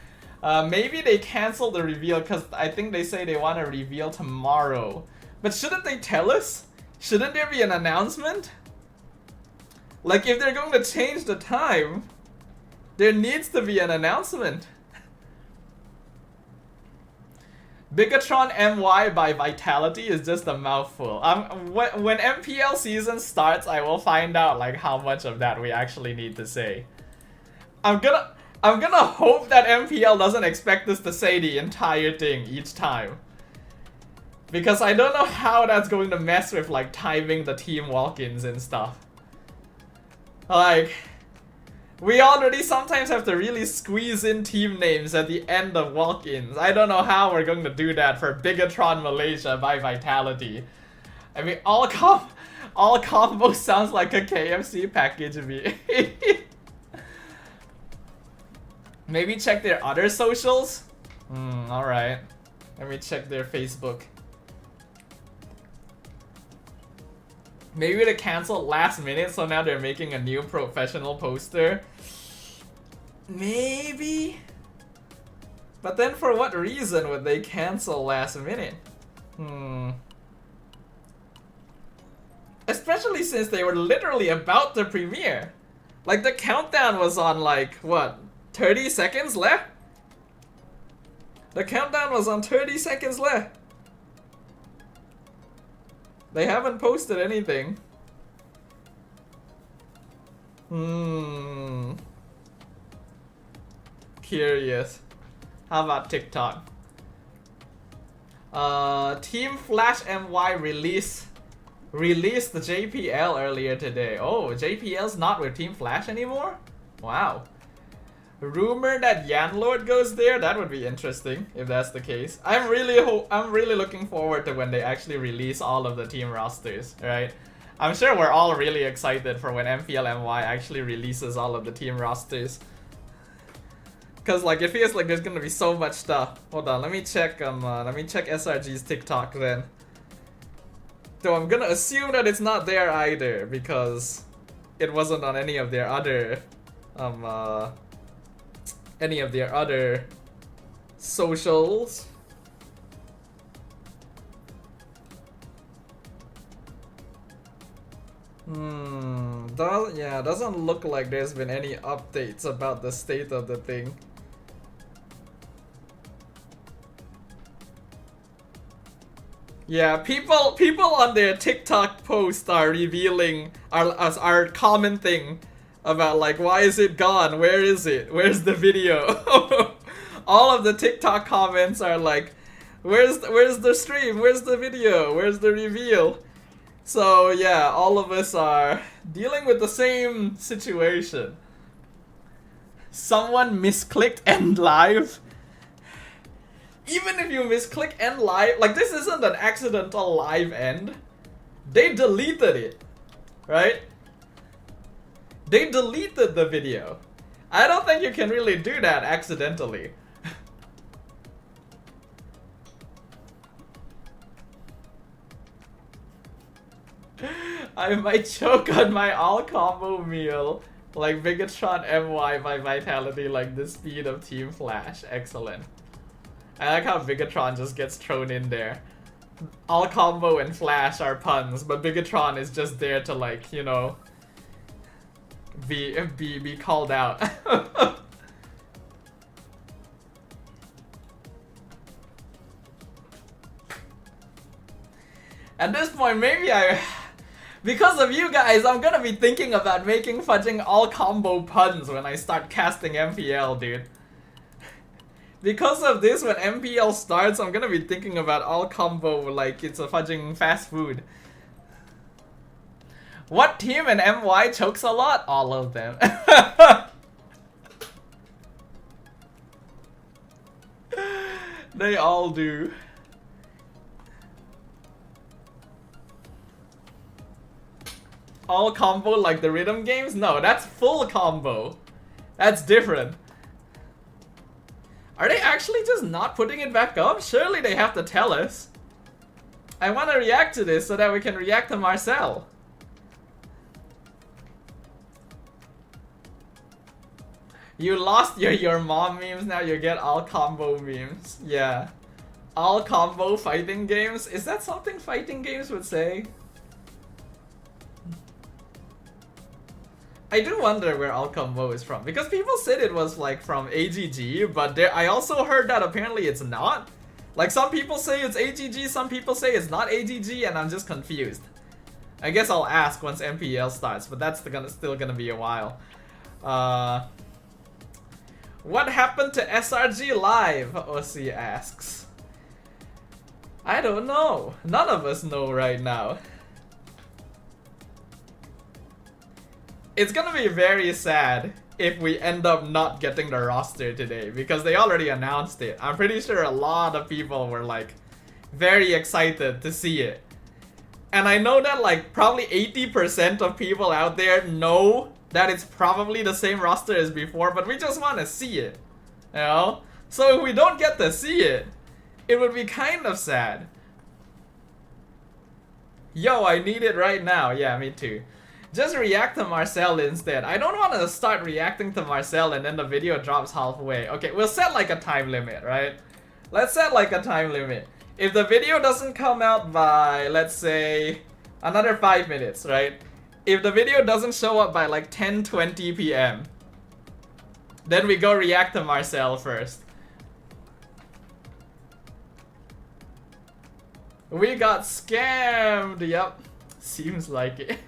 Maybe they cancel the reveal because I think they say they want to reveal tomorrow. But shouldn't they tell us? Shouldn't there be an announcement? Like, if they're going to change the time, there needs to be an announcement. Bigatron MY by Vitality is just a mouthful. When MPL season starts, I will find out like how much of that we actually need to say. I'm gonna hope that MPL doesn't expect us to say the entire thing each time. Because I don't know how that's going to mess with like timing the team walk-ins and stuff. Like, we already sometimes have to really squeeze in team names at the end of walk-ins. I don't know how we're going to do that for Bigatron Malaysia by Vitality. I mean, all combo sounds like a KFC package to me. Maybe check their other socials? Alright. Let me check their Facebook. Maybe they canceled last minute, so now they're making a new professional poster. Maybe? But then for what reason would they cancel last minute? Especially since they were literally about to premiere. Like, the countdown was on like, what, 30 seconds left? The countdown was on 30 seconds left. They haven't posted anything. Curious. How about TikTok? Team Flash MY released the JPL earlier today. Oh, JPL's not with Team Flash anymore? Wow. Rumor that Yanlord goes there? That would be interesting if that's the case. I'm really looking forward to when they actually release all of the team rosters, right? I'm sure we're all really excited for when MPL MY actually releases all of the team rosters. Cause like it feels like there's gonna be so much stuff. Hold on, let me check SRG's TikTok then. Though I'm gonna assume that it's not there either because it wasn't on any of their other socials. Doesn't look like there's been any updates about the state of the thing. Yeah, people on their TikTok posts are revealing, are commenting about like, why is it gone? Where is it? Where's the video? All of the TikTok comments are like, where's the stream? Where's the video? Where's the reveal? So yeah, all of us are dealing with the same situation. Someone misclicked end live. Even if you misclick end live, like this isn't an accidental live end. They deleted it, right? They deleted the video. I don't think you can really do that accidentally. I might choke on my all combo meal like Bigatron MY by Vitality, like the speed of Team Flash. Excellent. I like how Bigatron just gets thrown in there. All combo and Flash are puns, but Bigatron is just there to like, you know, be called out. At this point, maybe because of you guys, I'm gonna be thinking about making fudging all combo puns when I start casting MPL, dude. Because of this, when MPL starts, I'm gonna be thinking about all combo like it's a fudging fast food. What team in MY chokes a lot? All of them. They all do. All combo like the rhythm games? No, that's full combo. That's different. Are they actually just not putting it back up? Surely they have to tell us. I want to react to this so that we can react to Marcel. You lost your mom memes, now you get all combo memes. Yeah. All combo fighting games? Is that something fighting games would say? I do wonder where all combo is from, because people said it was like from AGG, but I also heard that apparently it's not. Like some people say it's AGG, some people say it's not AGG, and I'm just confused. I guess I'll ask once MPL starts, but that's still gonna be a while. What happened to SRG Live? OC asks. I don't know. None of us know right now. It's gonna be very sad if we end up not getting the roster today, because they already announced it. I'm pretty sure a lot of people were like very excited to see it. And I know that like probably 80% of people out there know that it's probably the same roster as before, but we just want to see it, you know? So if we don't get to see it, it would be kind of sad. Yo, I need it right now. Yeah, me too. Just react to Marcel instead. I don't want to start reacting to Marcel and then the video drops halfway. Okay, we'll set like a time limit, right? Let's set like a time limit. If the video doesn't come out by, let's say, another 5 minutes, right? If the video doesn't show up by like 10:20 p.m, then we go react to Marcel first. We got scammed. Yep, seems like it.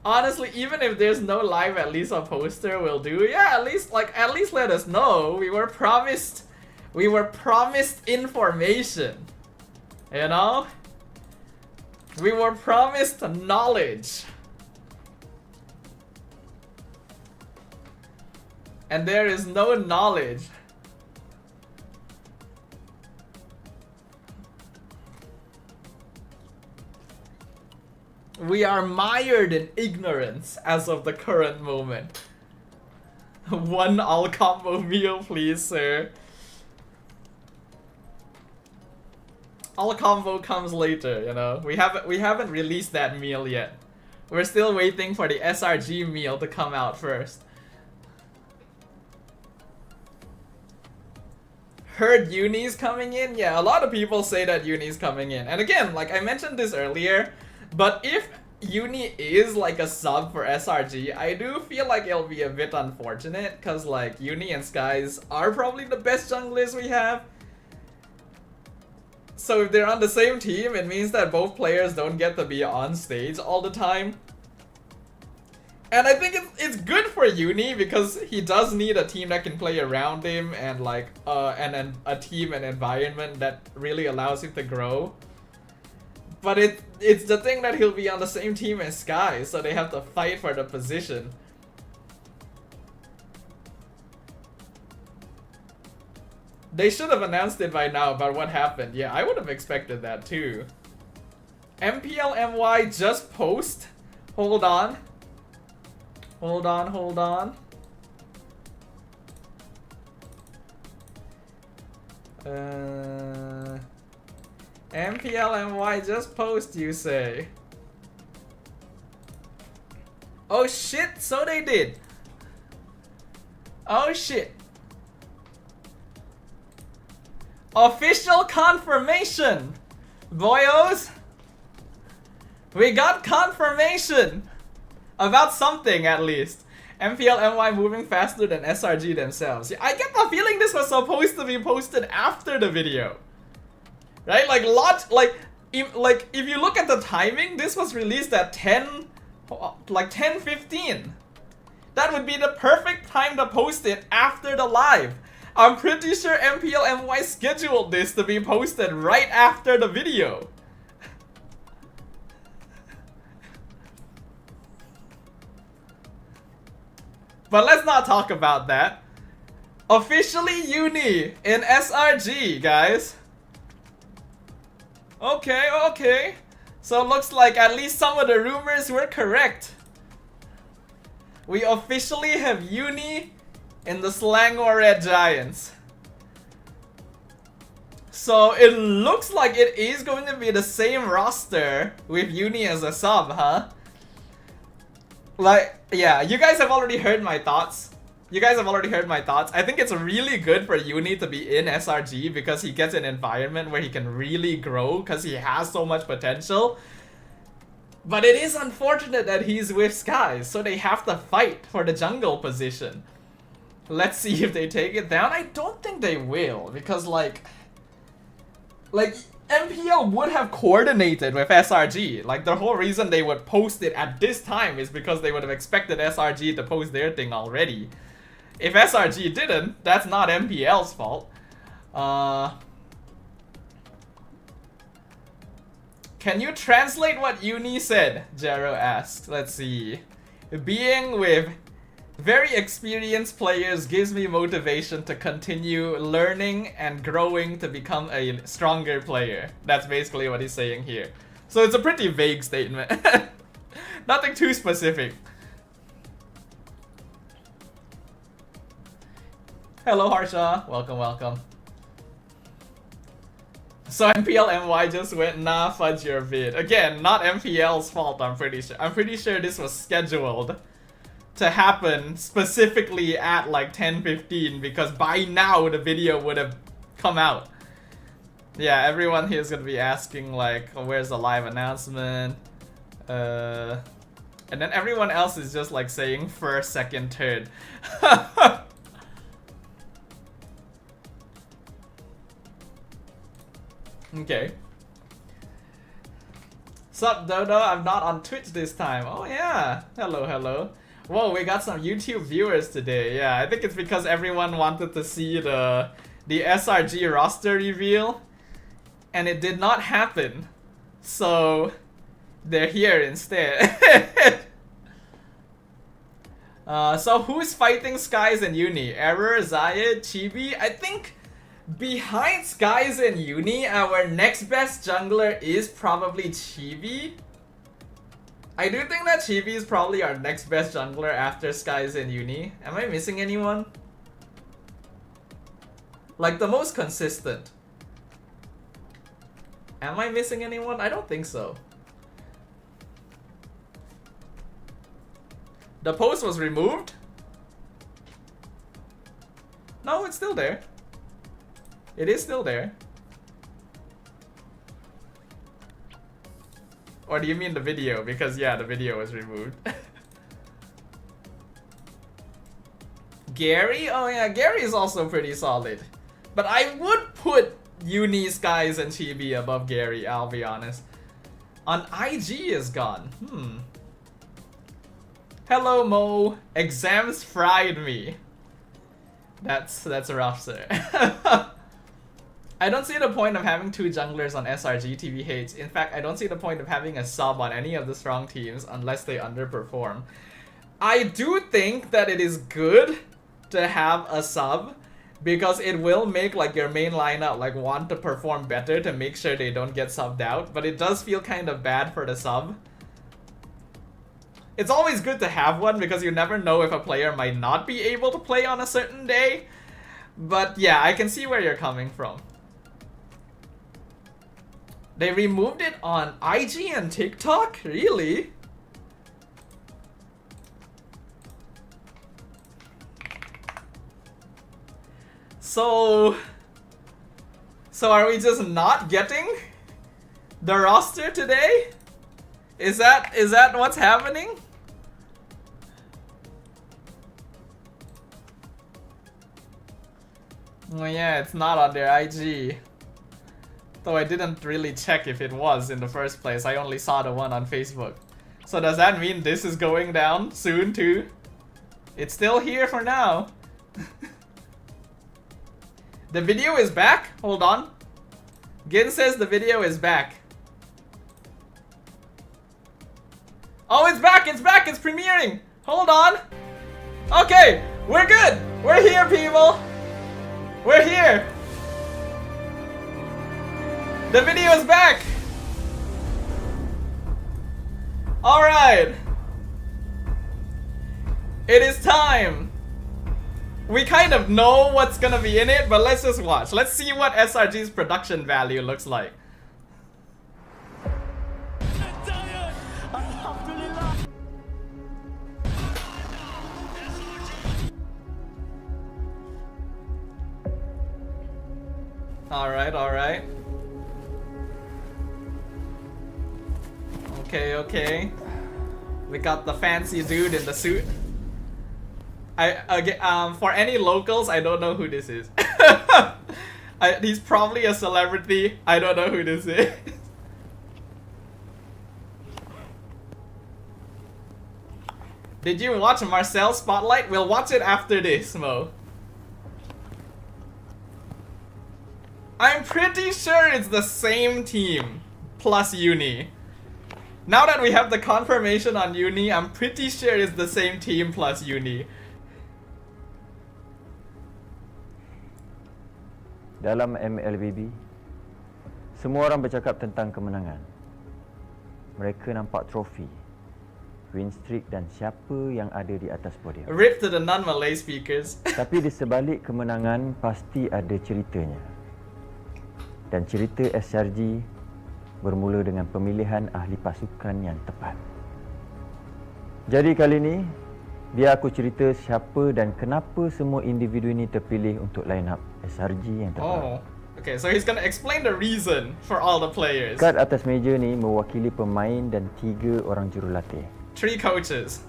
Honestly, even if there's no live, at least a poster will do. Yeah, at least let us know. We were promised information. You know? We were promised knowledge. And there is no knowledge. We are mired in ignorance as of the current moment. One all combo meal, please, sir. All combo comes later, you know. We haven't released that meal yet. We're still waiting for the SRG meal to come out first. Heard Uni's coming in? Yeah, a lot of people say that Uni's coming in. And again, like I mentioned this earlier, but if Uni is like a sub for SRG, I do feel like it'll be a bit unfortunate, because like Uni and Skies are probably the best junglers we have. So if they're on the same team, it means that both players don't get to be on stage all the time. And I think it's good for Uni, because he does need a team that can play around him, and like and a team and environment that really allows him to grow. But it's the thing that he'll be on the same team as Sky, so they have to fight for the position. They should have announced it by now about what happened. Yeah, I would have expected that too. MPL MY just post? Hold on. Hold on, hold on. MPL MY just post, you say? Oh shit, so they did. Oh shit. Official confirmation, boyos. We got confirmation about something, at least. MPL MY moving faster than SRG themselves. Yeah, I get the feeling this was supposed to be posted after the video, right? Like if you look at the timing, this was released at 10:15. That would be the perfect time to post it after the live. I'm pretty sure MPL MY scheduled this to be posted right after the video. But let's not talk about that. Officially Uni in SRG, guys. Okay, okay. So it looks like at least some of the rumors were correct. We officially have Uni in the Slang or Red Giants. So it looks like it is going to be the same roster with Uni as a sub, huh? Like, yeah, you guys have already heard my thoughts. I think it's really good for Uni to be in SRG because he gets an environment where he can really grow because he has so much potential. But it is unfortunate that he's with Skies, so they have to fight for the jungle position. Let's see if they take it down. I don't think they will because like MPL would have coordinated with SRG. Like the whole reason they would post it at this time is because they would have expected SRG to post their thing already. If SRG didn't, that's not MPL's fault. Can you translate what Uni said? Jero asks. Let's see. Being with very experienced players gives me motivation to continue learning and growing to become a stronger player. That's basically what he's saying here. So it's a pretty vague statement. Nothing too specific. Hello Harsha, welcome, welcome. So MPL MY just went, nah, fudge your vid. Again, not MPL's fault, I'm pretty sure. I'm pretty sure this was scheduled to happen specifically at like 10:15 because by now the video would have come out. Yeah, everyone here is gonna be asking like, oh, where's the live announcement? And then everyone else is just like saying first, second, third. Okay. Sup Dodo, I'm not on Twitch this time. Oh yeah, hello, hello. Whoa, we got some YouTube viewers today. Yeah, I think it's because everyone wanted to see the SRG roster reveal and it did not happen. So they're here instead. So who's fighting Skies and Uni? Error, Zayed, Chibi? I think behind Skies and Uni, our next best jungler is probably Chibi. I do think that Chibi is probably our next best jungler after Skies and Uni. Am I missing anyone? Like the most consistent. Am I missing anyone? I don't think so. The post was removed? No, it's still there. It is still there. Or do you mean the video? Because yeah, the video was removed. Gary? Oh yeah, Gary is also pretty solid. But I would put Uni, Skies, and Chibi above Gary, I'll be honest. On IG is gone. Hello Mo. Exams fried me. That's rough, sir. I don't see the point of having two junglers on SRG TVH. In fact, I don't see the point of having a sub on any of the strong teams unless they underperform. I do think that it is good to have a sub because it will make like your main lineup like want to perform better to make sure they don't get subbed out, but it does feel kind of bad for the sub. It's always good to have one because you never know if a player might not be able to play on a certain day. But yeah, I can see where you're coming from. They removed it on IG and TikTok? Really? So are we just not getting the roster today? Is that what's happening? Oh yeah, it's not on their IG. Though I didn't really check if it was in the first place. I only saw the one on Facebook. So does that mean this is going down soon too? It's still here for now. The video is back? Hold on. Gin says the video is back. Oh, it's back! It's back! It's premiering! Hold on! Okay! We're good! We're here, people! We're here! The video is back! Alright! It is time! we kind of know what's gonna be in it, but let's just watch. Let's see what SRG's production value looks like. Alright, alright. Okay, okay. We got the fancy dude in the suit. For any locals, I don't know who this is. He's probably a celebrity. I don't know who this is. Did you watch Marcel Spotlight? We'll watch it after this, Mo. I'm pretty sure it's the same team plus Uni. Now that we have the confirmation on Uni, I'm pretty sure it's the same team plus Uni. Dalam MLBB, semua orang bercakap tentang kemenangan. Mereka nampak trofi, win streak dan siapa yang ada di atas podium. Rip to the non-Malay speakers. Tapi di sebalik kemenangan pasti ada ceritanya. Dan cerita SRG bermula dengan pemilihan ahli pasukan yang tepat. Jadi kali ini, biar aku cerita siapa dan kenapa semua individu ini terpilih untuk line up SRG yang tepat. Oh, okay, so he's gonna explain the reason for all the players. Kad atas meja ni mewakili pemain dan 3 orang jurulatih. 3 coaches.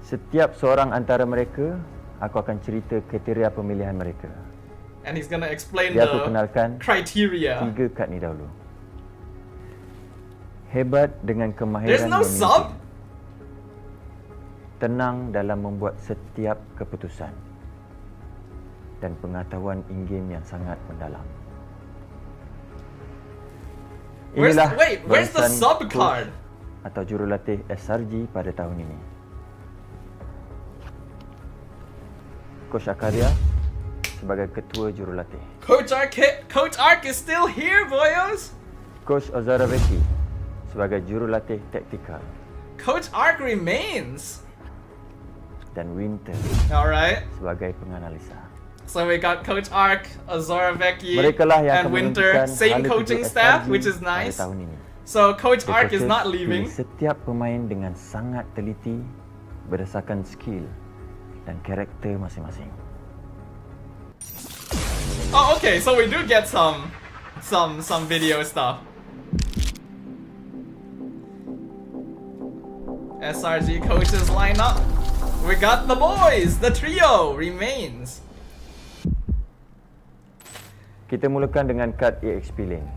Setiap seorang antara mereka, aku akan cerita kriteria pemilihan mereka. And he's gonna explain Biar aku the kenalkan criteria. 3 kad ni dahulu. Hebat dengan kemahiran There's no memimpin. sub? Tenang dalam membuat setiap keputusan. Dan pengetahuan in-game yang sangat mendalam. Inilah where's the barisan sub coach card? atau jurulatih SRG pada tahun ini. Coach Akaria sebagai ketua jurulatih. Coach Ark is still here, boyos. Coach Ozaraveki sebagai jurulatih taktikal. Coach Ark remains. Dan Winter Alright. sebagai penganalisa. So we got Coach Ark, Azoraveki, Merekalah yang and akan Winter. menentukan Same hala coaching tuju staff, SRG which is pada nice. tahun ini. So Coach The Ark is coaches not pilih leaving. setiap pemain dengan sangat teliti berdasarkan skill dan karakter masing-masing. Oh, okay. So we do get some video stuff. SRG coaches line up. We got the boys. The trio remains. Kita mulakan dengan kad EXP lane.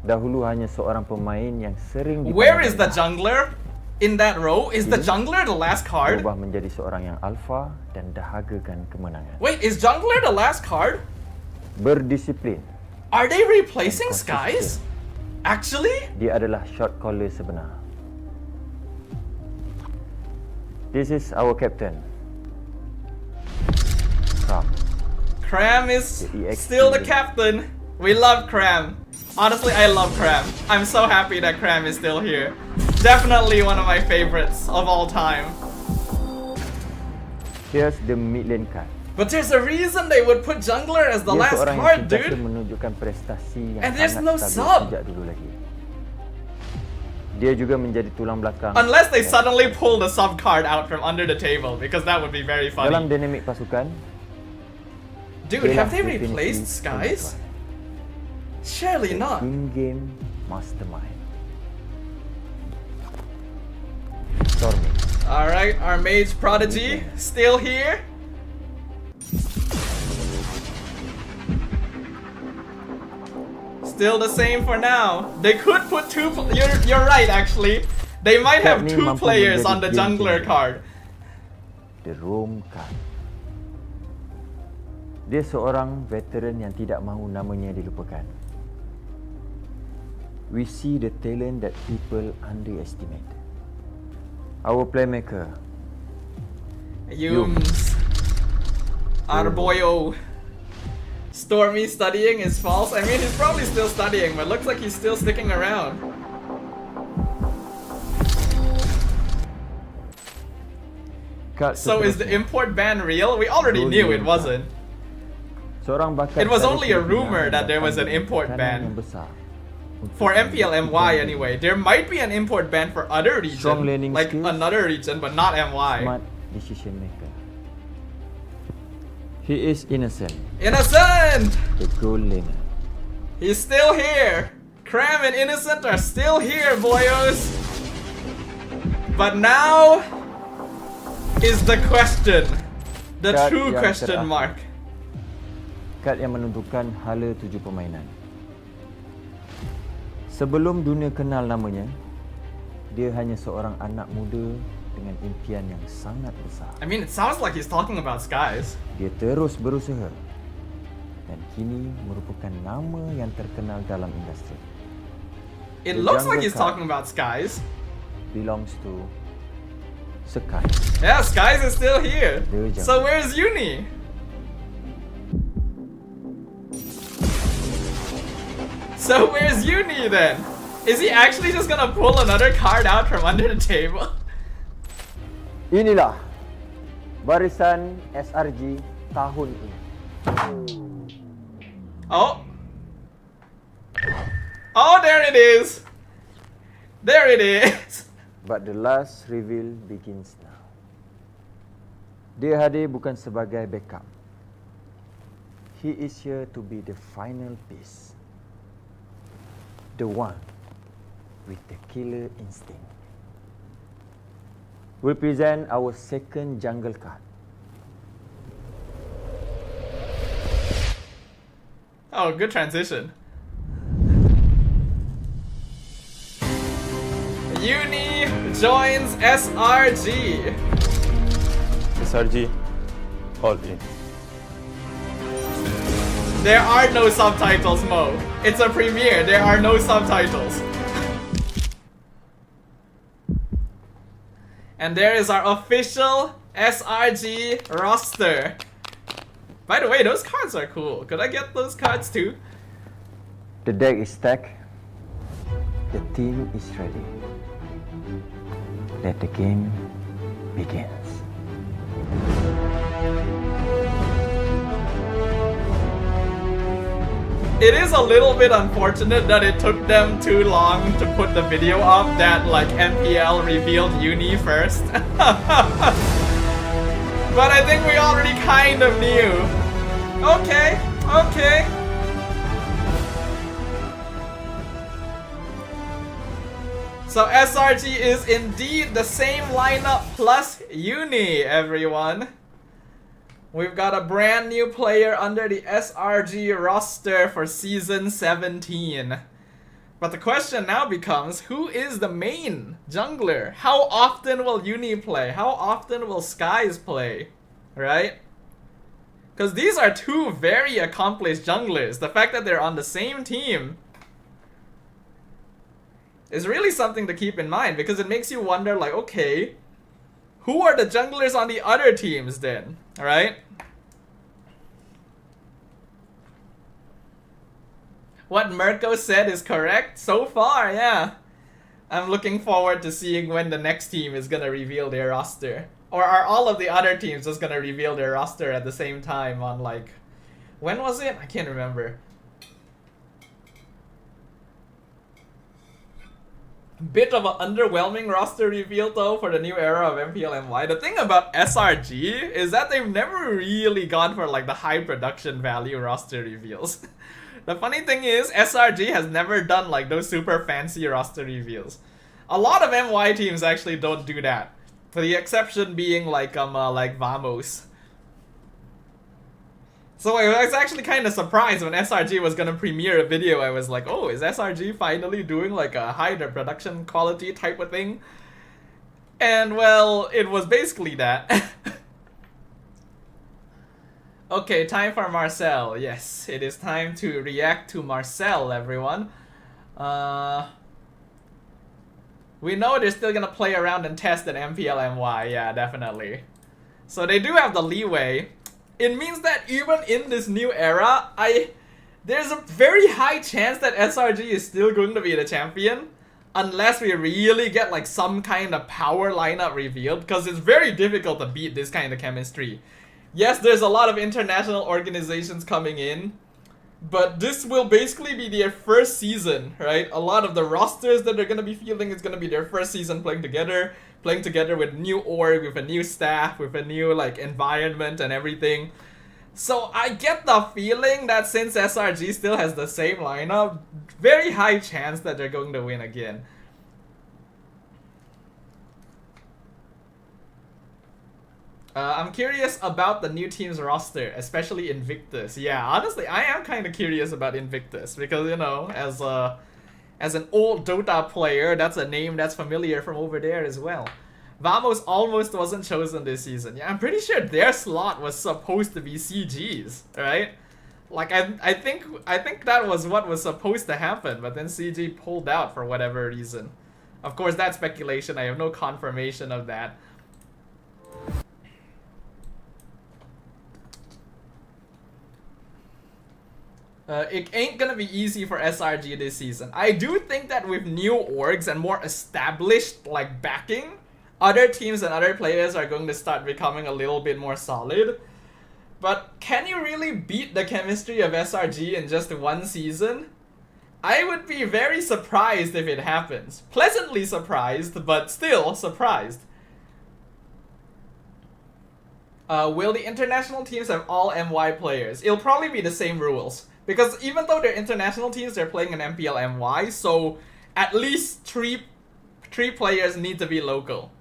Dahulu hanya seorang pemain yang sering Where is the jungler? In that row? Is the jungler the last card? berubah menjadi seorang yang alfa dan dahagakan kemenangan. Wait, is jungler the last card? Berdisiplin. Are they replacing Skies? Actually? Dia adalah shot caller sebenar. This is our captain. Kram. Cram is The EXP still the lane. captain. We love Cram. Honestly, I love Cram. I'm so happy that Cram is still here. Definitely one of my favorites of all time. Here's the mid lane card. But there's a reason they would put jungler as the Dia last seorang card, yang sentiasa dude. menunjukkan prestasi yang And there's sangat no stabil sub. sejak dulu lagi. Dia juga menjadi tulang belakang. Unless they dan suddenly pull the sub card out from under the table, because that would be very dalam funny. dinamik pasukan, Dude, dialah have they definisi replaced Skies? pembukaan. Surely not. In-game mastermind. Stormy. Alright, our mage prodigy still here. Still the same for now. They could put two. You're right, actually. They might have Kat ni 2 mampu players menjadi on the game jungler changer. card. The Rome card. Dia seorang veteran yang tidak mahu namanya dilupakan. We see the talent that people underestimate. Our playmaker, Yums. Arboyo. Stormy studying is false. I mean, he's probably still studying, but looks like he's still sticking around. So is the import ban real? We already knew it wasn't. It was only a rumor that there was an import ban. For MPL MY anyway. There might be an import ban for other regions, like another region, but not MY. Smart decision maker. He is innocent. Innocent! The goal laner. He's still here. Cram and Innocent are still here, boyos. But now is the question. The true question mark. Kad yang menentukan hala 7 permainan. Sebelum dunia kenal namanya, dia hanya seorang anak muda dengan impian yang sangat besar. I mean, it sounds like he's talking about Skies. Dia terus berusaha dan kini merupakan nama yang terkenal dalam industri. It looks like he's talking about Skies. Belongs to Sky. Yeah, Skies is still here. So where's Uni? So where's Uni then? Is he actually just gonna pull another card out from under the table? Inilah barisan SRG tahun ini. Oh. Oh, there it is. There it is. But the last reveal begins now. Dia hadir bukan sebagai backup. He is here to be the final piece. The one with the killer instinct. We'll present our second jungle card. Oh, good transition. Uni joins SRG. SRG, all in. There are no subtitles, Mo. It's a premiere, there are no subtitles. And there is our official SRG roster. By the way, those cards are cool. Could I get those cards too? The deck is stacked. The team is ready. Let the game begins. It is a little bit unfortunate that it took them too long to put the video up that like MPL revealed Uni first. But I think we already kind of knew. Okay, okay. So SRG is indeed the same lineup plus Uni, everyone. We've got a brand new player under the SRG roster for Season 17. But the question now becomes, who is the main jungler? How often will Uni play? How often will Skies play? Right? Because these are two very accomplished junglers. The fact that they're on the same team is really something to keep in mind, because it makes you wonder, like, okay, who are the junglers on the other teams then? Alright? What Mirko said is correct so far, yeah. I'm looking forward to seeing when the next team is gonna reveal their roster. Or are all of the other teams just gonna reveal their roster at the same time on, like, when was it? I can't remember. Bit of an underwhelming roster reveal though for the new era of MPL MY. The thing about SRG is that they've never really gone for like the high production value roster reveals. The funny thing is SRG has never done like those super fancy roster reveals. A lot of MY teams actually don't do that. For the exception being like Vamos. So I was actually kind of surprised when SRG was gonna premiere a video. I was like, oh, is SRG finally doing like a high production quality type of thing? And well, it was basically that. Okay, time for Marcel. Yes, it is time to react to Marcel, everyone. We know they're still gonna play around and test at MPL MY, yeah, definitely. So they do have the leeway. It means that even in this new era, there's a very high chance that SRG is still going to be the champion. unless we really get like some kind of power lineup revealed, because it's very difficult to beat this kind of chemistry. Yes, there's a lot of international organizations coming in, but this will basically be their first season, right? A lot of the rosters that they're gonna be fielding is gonna be their first season playing together with new org, with a new staff, with a new like environment and everything. So I get the feeling that since SRG still has the same lineup, very high chance that they're going to win again. I'm curious about the new team's roster, especially Invictus. Yeah, honestly, I am kind of curious about Invictus because, you know, as an old Dota player, that's a name that's familiar from over there as well. Vamos almost wasn't chosen this season. Yeah, I'm pretty sure their slot was supposed to be CG's, right? Like I think that was what was supposed to happen, but then CG pulled out for whatever reason. Of course, that's speculation. I have no confirmation of that. It ain't gonna be easy for SRG this season. I do think that with new orgs and more established like backing, other teams and other players are going to start becoming a little bit more solid. But can you really beat the chemistry of SRG in just one season? I would be very surprised if it happens. Pleasantly surprised, but still surprised. Will the international teams have all MY players? It'll probably be the same rules. Because even though they're international teams, they're playing in MPL MY, so at least three players need to be local.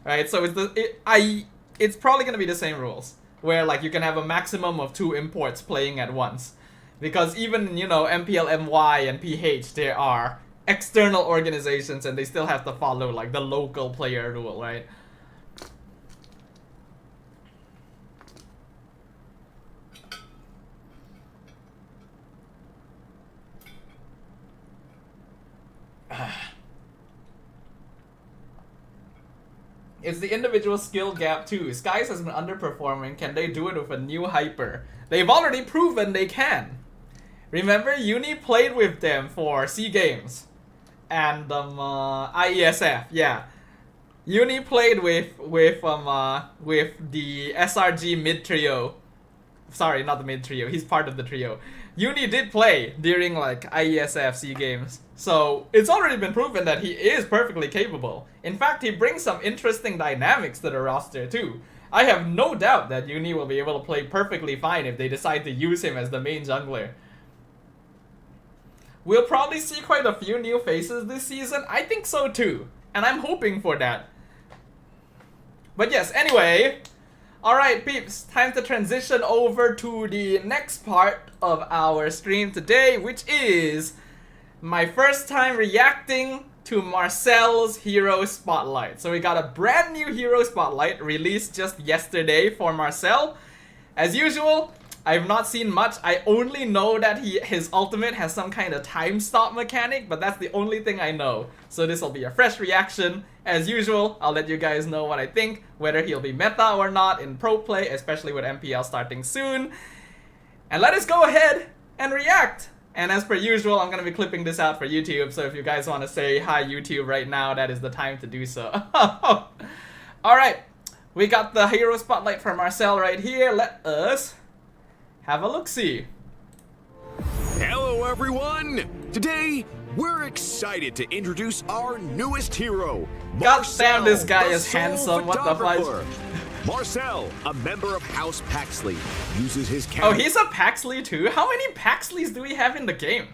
Right, so it's probably gonna be the same rules. Where like you can have a maximum of 2 imports playing at once. Because even, you know, MPL MY and PH, there are external organizations and they still have to follow like the local player rule, right? It's the individual skill gap too. Skies has been underperforming. Can they do it with a new hyper? They've already proven they can. Remember, Uni played with them for C Games and IESF. Yeah, Uni played with the SRG mid trio. Sorry, not the mid trio. He's part of the trio. Uni did play during like IESF C Games. So it's already been proven that he is perfectly capable. In fact, he brings some interesting dynamics to the roster too. I have no doubt that Uni will be able to play perfectly fine if they decide to use him as the main jungler. We'll probably see quite a few new faces this season. I think so too. And I'm hoping for that. But yes, anyway. Alright peeps, time to transition over to the next part of our stream today, which is my first time reacting to Marcel's Hero Spotlight. So we got a brand new Hero Spotlight released just yesterday for Marcel. As usual, I've not seen much. I only know that his ultimate has some kind of time stop mechanic, but that's the only thing I know. So this will be a fresh reaction. As usual, I'll let you guys know what I think, whether he'll be meta or not in pro play, especially with MPL starting soon. And let us go ahead and react. And as per usual, I'm going to be clipping this out for YouTube, so if you guys want to say hi YouTube right now, that is the time to do so. Alright, we got the Hero Spotlight from Marcel right here. Let us have a look-see. Hello everyone! Today, we're excited to introduce our newest hero, God Marcel, damn, this guy the is sole handsome. What the photographer. fudge? Marcel, a member of House Paxley, uses his Oh, camera. he's a Paxley too? How many Paxleys do we have in the game?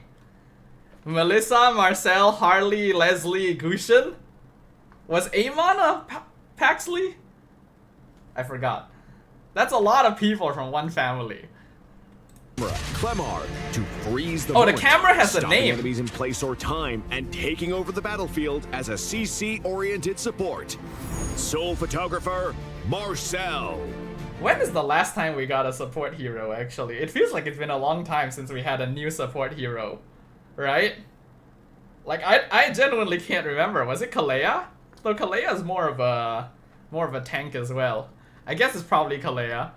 Melissa, Marcel, Harley, Leslie, Gushin? Was Amon a Paxley? I forgot. That's a lot of people from one family. Clemar to freeze the Oh, the moment, camera has a stopping name. enemies in place or time and taking over the battlefield as a CC-oriented support. Sole photographer, Marcel. When is the last time we got a support hero, actually? It feels like it's been a long time since we had a new support hero. Right? Like, I genuinely can't remember. Was it Kalea? Though Kalea is more of a tank as well. I guess it's probably Kalea.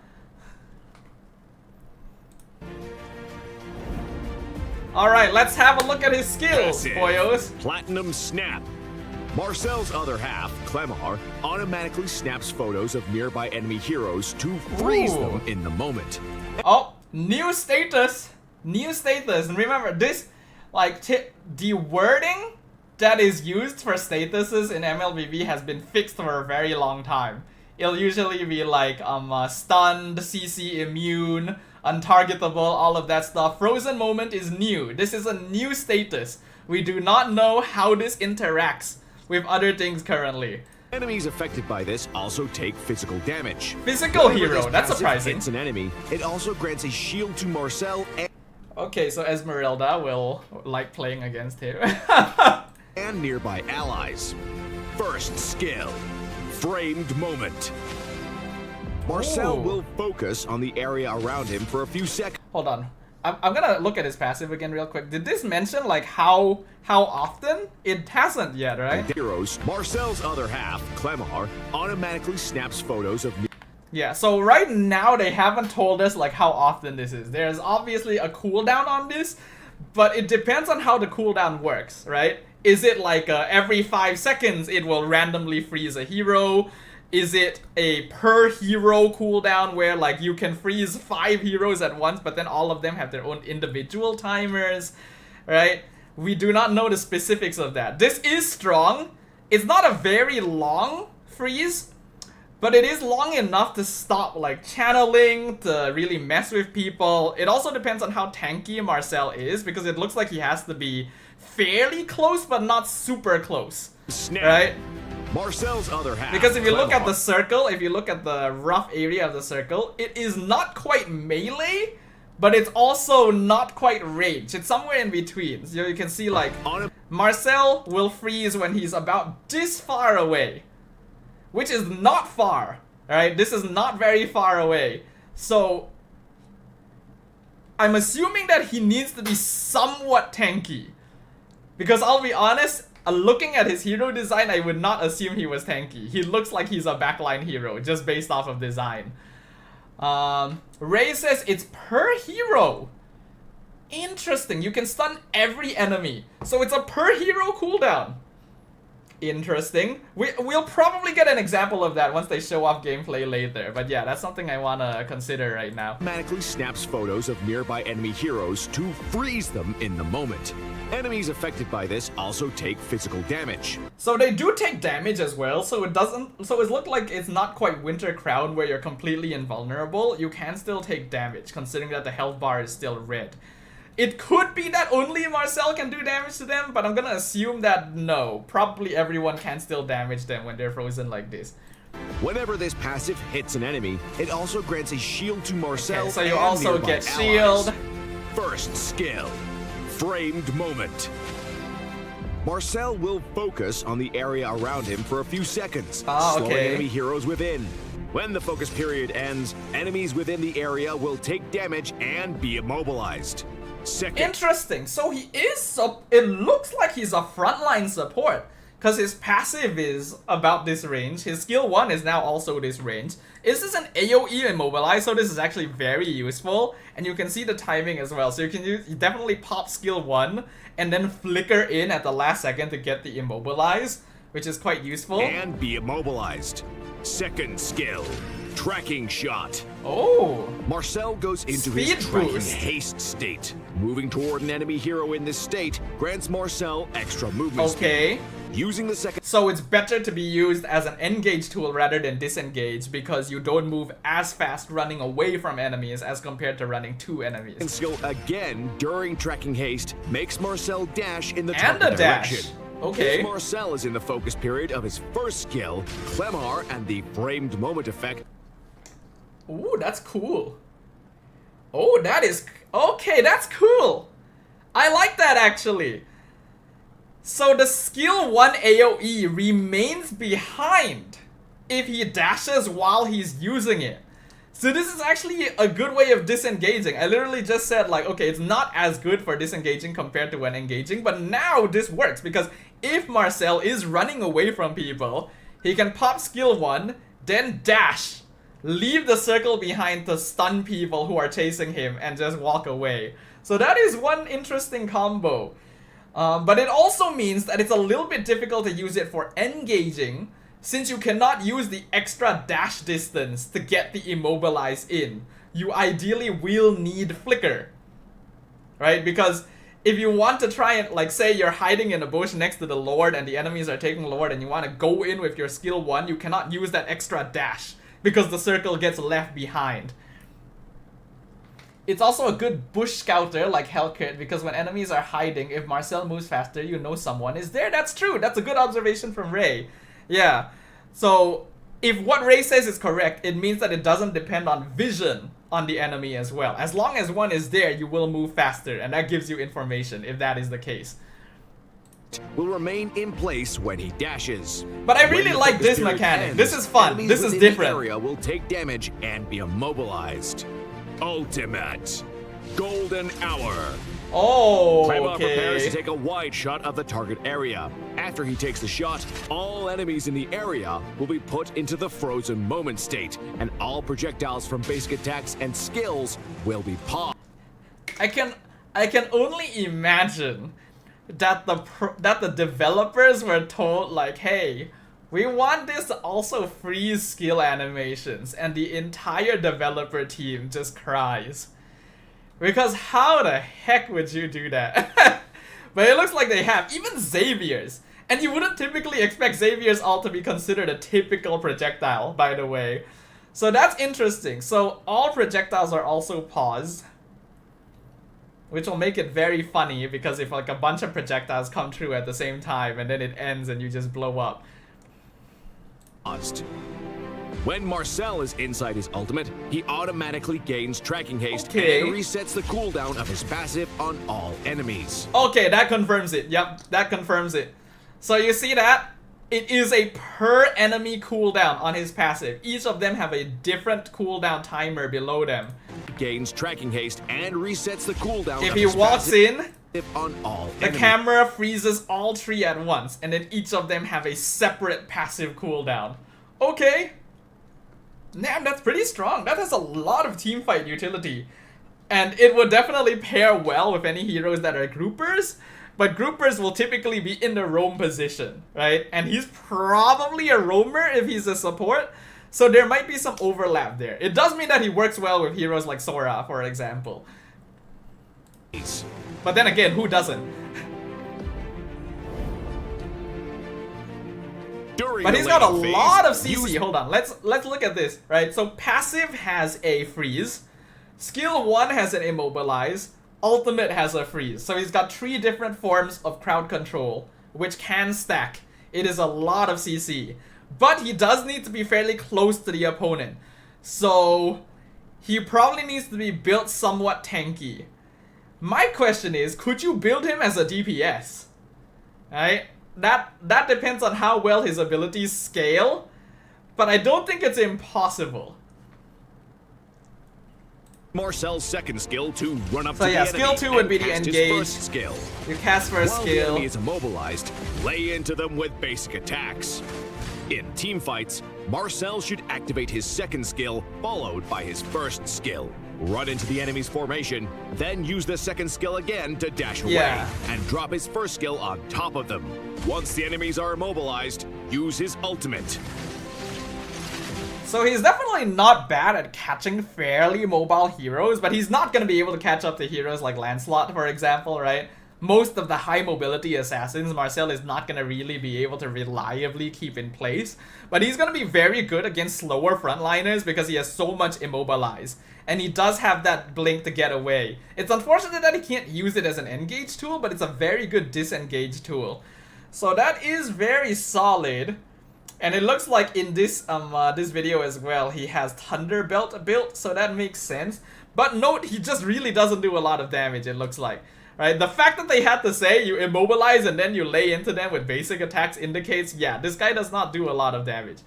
Alright, let's have a look at his skills, Passive. boyos. Platinum Snap. Marcel's other half, Clemar, automatically snaps photos of nearby enemy heroes to freeze Ooh. them in the moment. Oh, new status. New status. And remember, this, like, the wording that is used for statuses in MLBB has been fixed for a very long time. It'll usually be like, stunned, CC immune, untargetable, all of that stuff. Frozen moment is new. This is a new status. We do not know how this interacts with other things currently. Enemies affected by this also take physical damage. Physical Whenever hero, this that's passive surprising. hits an enemy, it also grants a shield to Marcel Okay, so Esmeralda will like playing against him. and nearby allies. First skill, Framed Moment. Marcel Ooh. will focus on the area around him for a few seconds. Hold on. I'm gonna look at his passive again real quick. Did this mention like how often? It hasn't yet, right? Heroes. Marcel's other half, Clemar, automatically snaps photos of Yeah, so right now they haven't told us like how often this is. There's obviously a cooldown on this, but it depends on how the cooldown works, right? Is it like every 5 seconds it will randomly freeze a hero? Is it a per hero cooldown where like you can freeze 5 heroes at once, but then all of them have their own individual timers, right? We do not know the specifics of that. This is strong. It's not a very long freeze, but it is long enough to stop like channeling, to really mess with people. It also depends on how tanky Marcel is, because it looks like he has to be fairly close but not super close, Snap. right? Marcel's other half. Because if you look at the Clemar, circle, if you look at the rough area of the circle, it is not quite melee, but it's also not quite range. It's somewhere in between. So you can see like on a Marcel will freeze when he's about this far away, which is not far, alright? This is not very far away. So I'm assuming that he needs to be somewhat tanky, because I'll be honest, looking at his hero design, I would not assume he was tanky. He looks like he's a backline hero, just based off of design. Ray says it's per hero. Interesting, you can stun every enemy. So it's a per hero cooldown. Interesting. We'll probably get an example of that once they show off gameplay later. But yeah, that's something I wanna consider right now. automatically snaps photos of nearby enemy heroes to freeze them in the moment. Enemies affected by this also take physical damage. So they do take damage as well, so it looks like it's not quite Winter Crown where you're completely invulnerable. You can still take damage, considering that the health bar is still red. It could be that only Marcel can do damage to them, but I'm gonna assume that no, probably everyone can still damage them when they're frozen like this. Whenever this passive hits an enemy, it also grants a shield to Marcel. Okay, so you and also nearby get allies. shield. First skill, Framed Moment. Marcel will focus on the area around him for a few seconds, slowing okay. enemy heroes within. When the focus period ends, enemies within the area will take damage and be immobilized. Second, Interesting. So he is. It looks like he's a frontline support, because his passive is about this range. His skill 1 is now also this range. Is this an AoE immobilize? So this is actually very useful, and you can see the timing as well. So you can you definitely pop skill 1 and then flicker in at the last second to get the immobilize, which is quite useful. and be immobilized. Second skill, Tracking Shot. Oh, Marcel goes into Speed his tracking boost. haste state. Moving toward an enemy hero in this state grants Marcel extra movement speed. okay. Using the second So it's better to be used as an engage tool rather than disengage, because you don't move as fast running away from enemies as compared to running to enemies. skill again during tracking haste makes Marcel dash in the And target a dash. direction. Okay. If Marcel is in the focus period of his first skill, Clemar and the Framed Moment effect Ooh, that's cool. Oh, that is... Okay, that's cool. I like that, actually. So the skill 1 AoE remains behind if he dashes while he's using it. So this is actually a good way of disengaging. I literally just said like, okay, it's not as good for disengaging compared to when engaging, but now this works, because if Marcel is running away from people, he can pop skill 1, then dash, leave the circle behind to stun people who are chasing him, and just walk away. So that is one interesting combo. But it also means that it's a little bit difficult to use it for engaging, since you cannot use the extra dash distance to get the immobilize in. You ideally will need flicker, right? Because if you want to try and, like, say you're hiding in a bush next to the Lord and the enemies are taking Lord and you want to go in with your skill 1, you cannot use that extra dash because the circle gets left behind. It's also a good bush scouter like Hellkit, because when enemies are hiding, if Marcel moves faster, you know someone is there. That's true. That's a good observation from Ray. Yeah. So if what Ray says is correct, it means that it doesn't depend on vision on the enemy as well. As long as one is there, you will move faster, and that gives you information if that is the case. Will remain in place when he dashes. But I really like this mechanic. This is fun. This is different. The area will take damage and be immobilized. Ultimate Golden Hour. Oh, Grandma prepares to okay. take a wide shot of the target area. After he takes the shot, all enemies in the area will be put into the frozen moment state, and all projectiles from basic attacks and skills will be paused. I can only imagine that the developers were told, like, hey, we want this to also freeze skill animations, and the entire developer team just cries. Because how the heck would you do that? But it looks like they have. Even Xavier's. And you wouldn't typically expect Xavier's ult to be considered a typical projectile, by the way. So that's interesting. So all projectiles are also paused, which will make it very funny, because if like a bunch of projectiles come through at the same time and then it ends and you just blow up. When Marcel is inside his ultimate, he automatically gains tracking haste Okay. and resets the cooldown of his passive on all enemies. Okay, that confirms it. Yep, that confirms it. So you see that? It is a per enemy cooldown on his passive. Each of them have a different cooldown timer below them. Gains tracking haste and resets the cooldown If of he his walks passive in, on all the enemies. camera freezes all 3 at once, and then each of them have a separate passive cooldown. Okay. Damn, that's pretty strong. That has a lot of teamfight utility. And it would definitely pair well with any heroes that are groupers. But groupers will typically be in the roam position, right? And he's probably a roamer if he's a support. So there might be some overlap there. It does mean that he works well with heroes like Sora, for example. But then again, who doesn't? But he's got a lot of CC. Hold on, let's look at this, right? So passive has a freeze, skill 1 has an immobilize, ultimate has a freeze. So he's got 3 different forms of crowd control, which can stack. It is a lot of CC, but he does need to be fairly close to the opponent. So he probably needs to be built somewhat tanky. My question is, could you build him as a DPS? Right? That depends on how well his abilities scale, but I don't think it's impossible. Marcel's second skill to run up So to yeah, the skill enemy 2 would be and the cast his engage. first skill. You cast first While the skill. enemy is immobilized, lay into them with basic attacks. In team fights, Marcel should activate his second skill, followed by his first skill. Run into the enemy's formation, then use the second skill again to dash away, and drop his first skill on top of them. Once the enemies are immobilized, use his ultimate. So he's definitely not bad at catching fairly mobile heroes, but he's not going to be able to catch up to heroes like Lancelot, for example, right? Most of the high mobility assassins, Marcel is not going to really be able to reliably keep in place. But he's going to be very good against slower frontliners because he has so much immobilize. And he does have that blink to get away. It's unfortunate that he can't use it as an engage tool, but it's a very good disengage tool. So that is very solid. And it looks like in this this video as well, he has Thunderbelt built, so that makes sense. But note, he just really doesn't do a lot of damage, it looks like. Right? The fact that they had to say you immobilize and then you lay into them with basic attacks indicates, yeah, this guy does not do a lot of damage.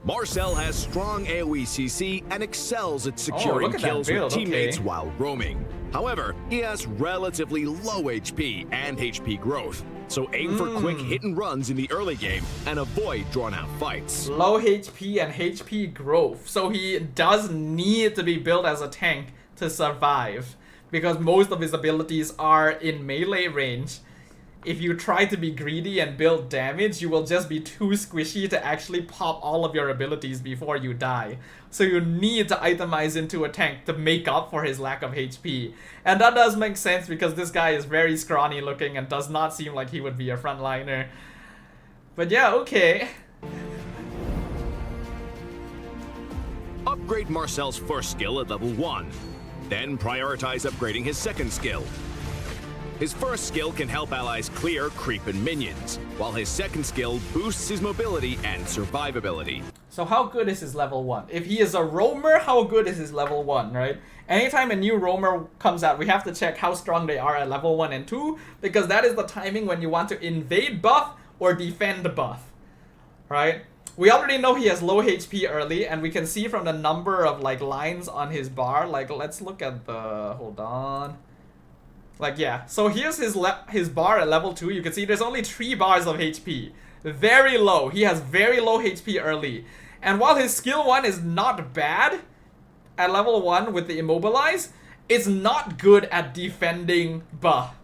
Marcel has strong AoE CC and excels at securing look at that kills build, with teammates okay. while roaming. However, he has relatively low HP and HP growth, so aim for quick hit and runs in the early game and avoid drawn-out fights. Low HP and HP growth, so he does need to be built as a tank to survive. because most of his abilities are in melee range. If you try to be greedy and build damage, you will just be too squishy to actually pop all of your abilities before you die. So you need to itemize into a tank to make up for his lack of HP. And that does make sense because this guy is very scrawny looking and does not seem like he would be a frontliner. But yeah, okay. Upgrade Marcel's first skill at level 1. Then prioritize upgrading his second skill. His first skill can help allies clear creep and minions, while his second skill boosts his mobility and survivability. So how good is his level 1? If he is a roamer, how good is his level 1, right? Anytime a new roamer comes out, we have to check how strong they are at level 1 and 2, because that is the timing when you want to invade buff or defend buff, right? We already know he has low HP early, and we can see from the number of like lines on his bar. Like, let's look at the, hold on. Like, yeah, so here's his bar at level 2. You can see there's only 3 bars of HP. Very low. He has very low HP early. And while his skill 1 is not bad at level 1 with the immobilize, it's not good at defending buff.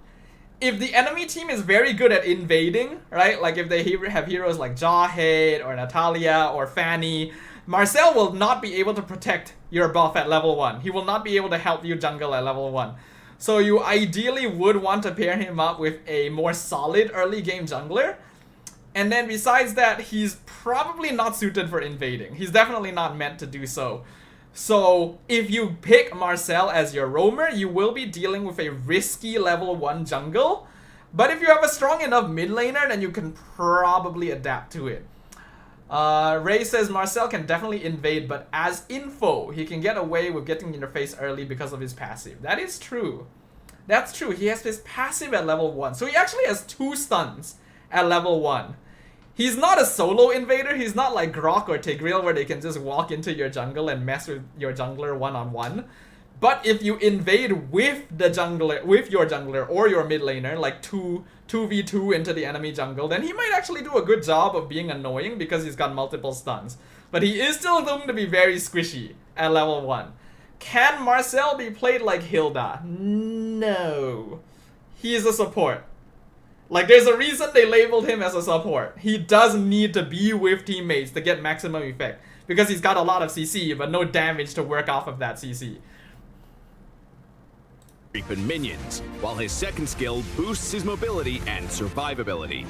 If the enemy team is very good at invading, right? Like if they have heroes like Jawhead or Natalia or Fanny, Marcel will not be able to protect your buff at level 1. He will not be able to help you jungle at level 1. So you ideally would want to pair him up with a more solid early game jungler. And then besides that, he's probably not suited for invading. He's definitely not meant to do so. So if you pick Marcel as your roamer, you will be dealing with a risky level 1 jungle. But if you have a strong enough mid laner, then you can probably adapt to it. Ray says Marcel can definitely invade, but as info, he can get away with getting in your face early because of his passive. That is true. That's true. He has his passive at level 1. So he actually has 2 stuns at level 1. He's not a solo invader. He's not like Grok or Tigreal where they can just walk into your jungle and mess with your jungler one-on-one. But if you invade with the jungler, with your jungler or your mid laner, like 2v2 into the enemy jungle, then he might actually do a good job of being annoying because he's got multiple stuns. But he is still doomed to be very squishy at level 1. Can Marcel be played like Hilda? No. He is a support. Like, there's a reason they labeled him as a support. He does need to be with teammates to get maximum effect, because he's got a lot of CC, but no damage to work off of that CC. Creep and minions, while his second skill boosts his mobility and survivability.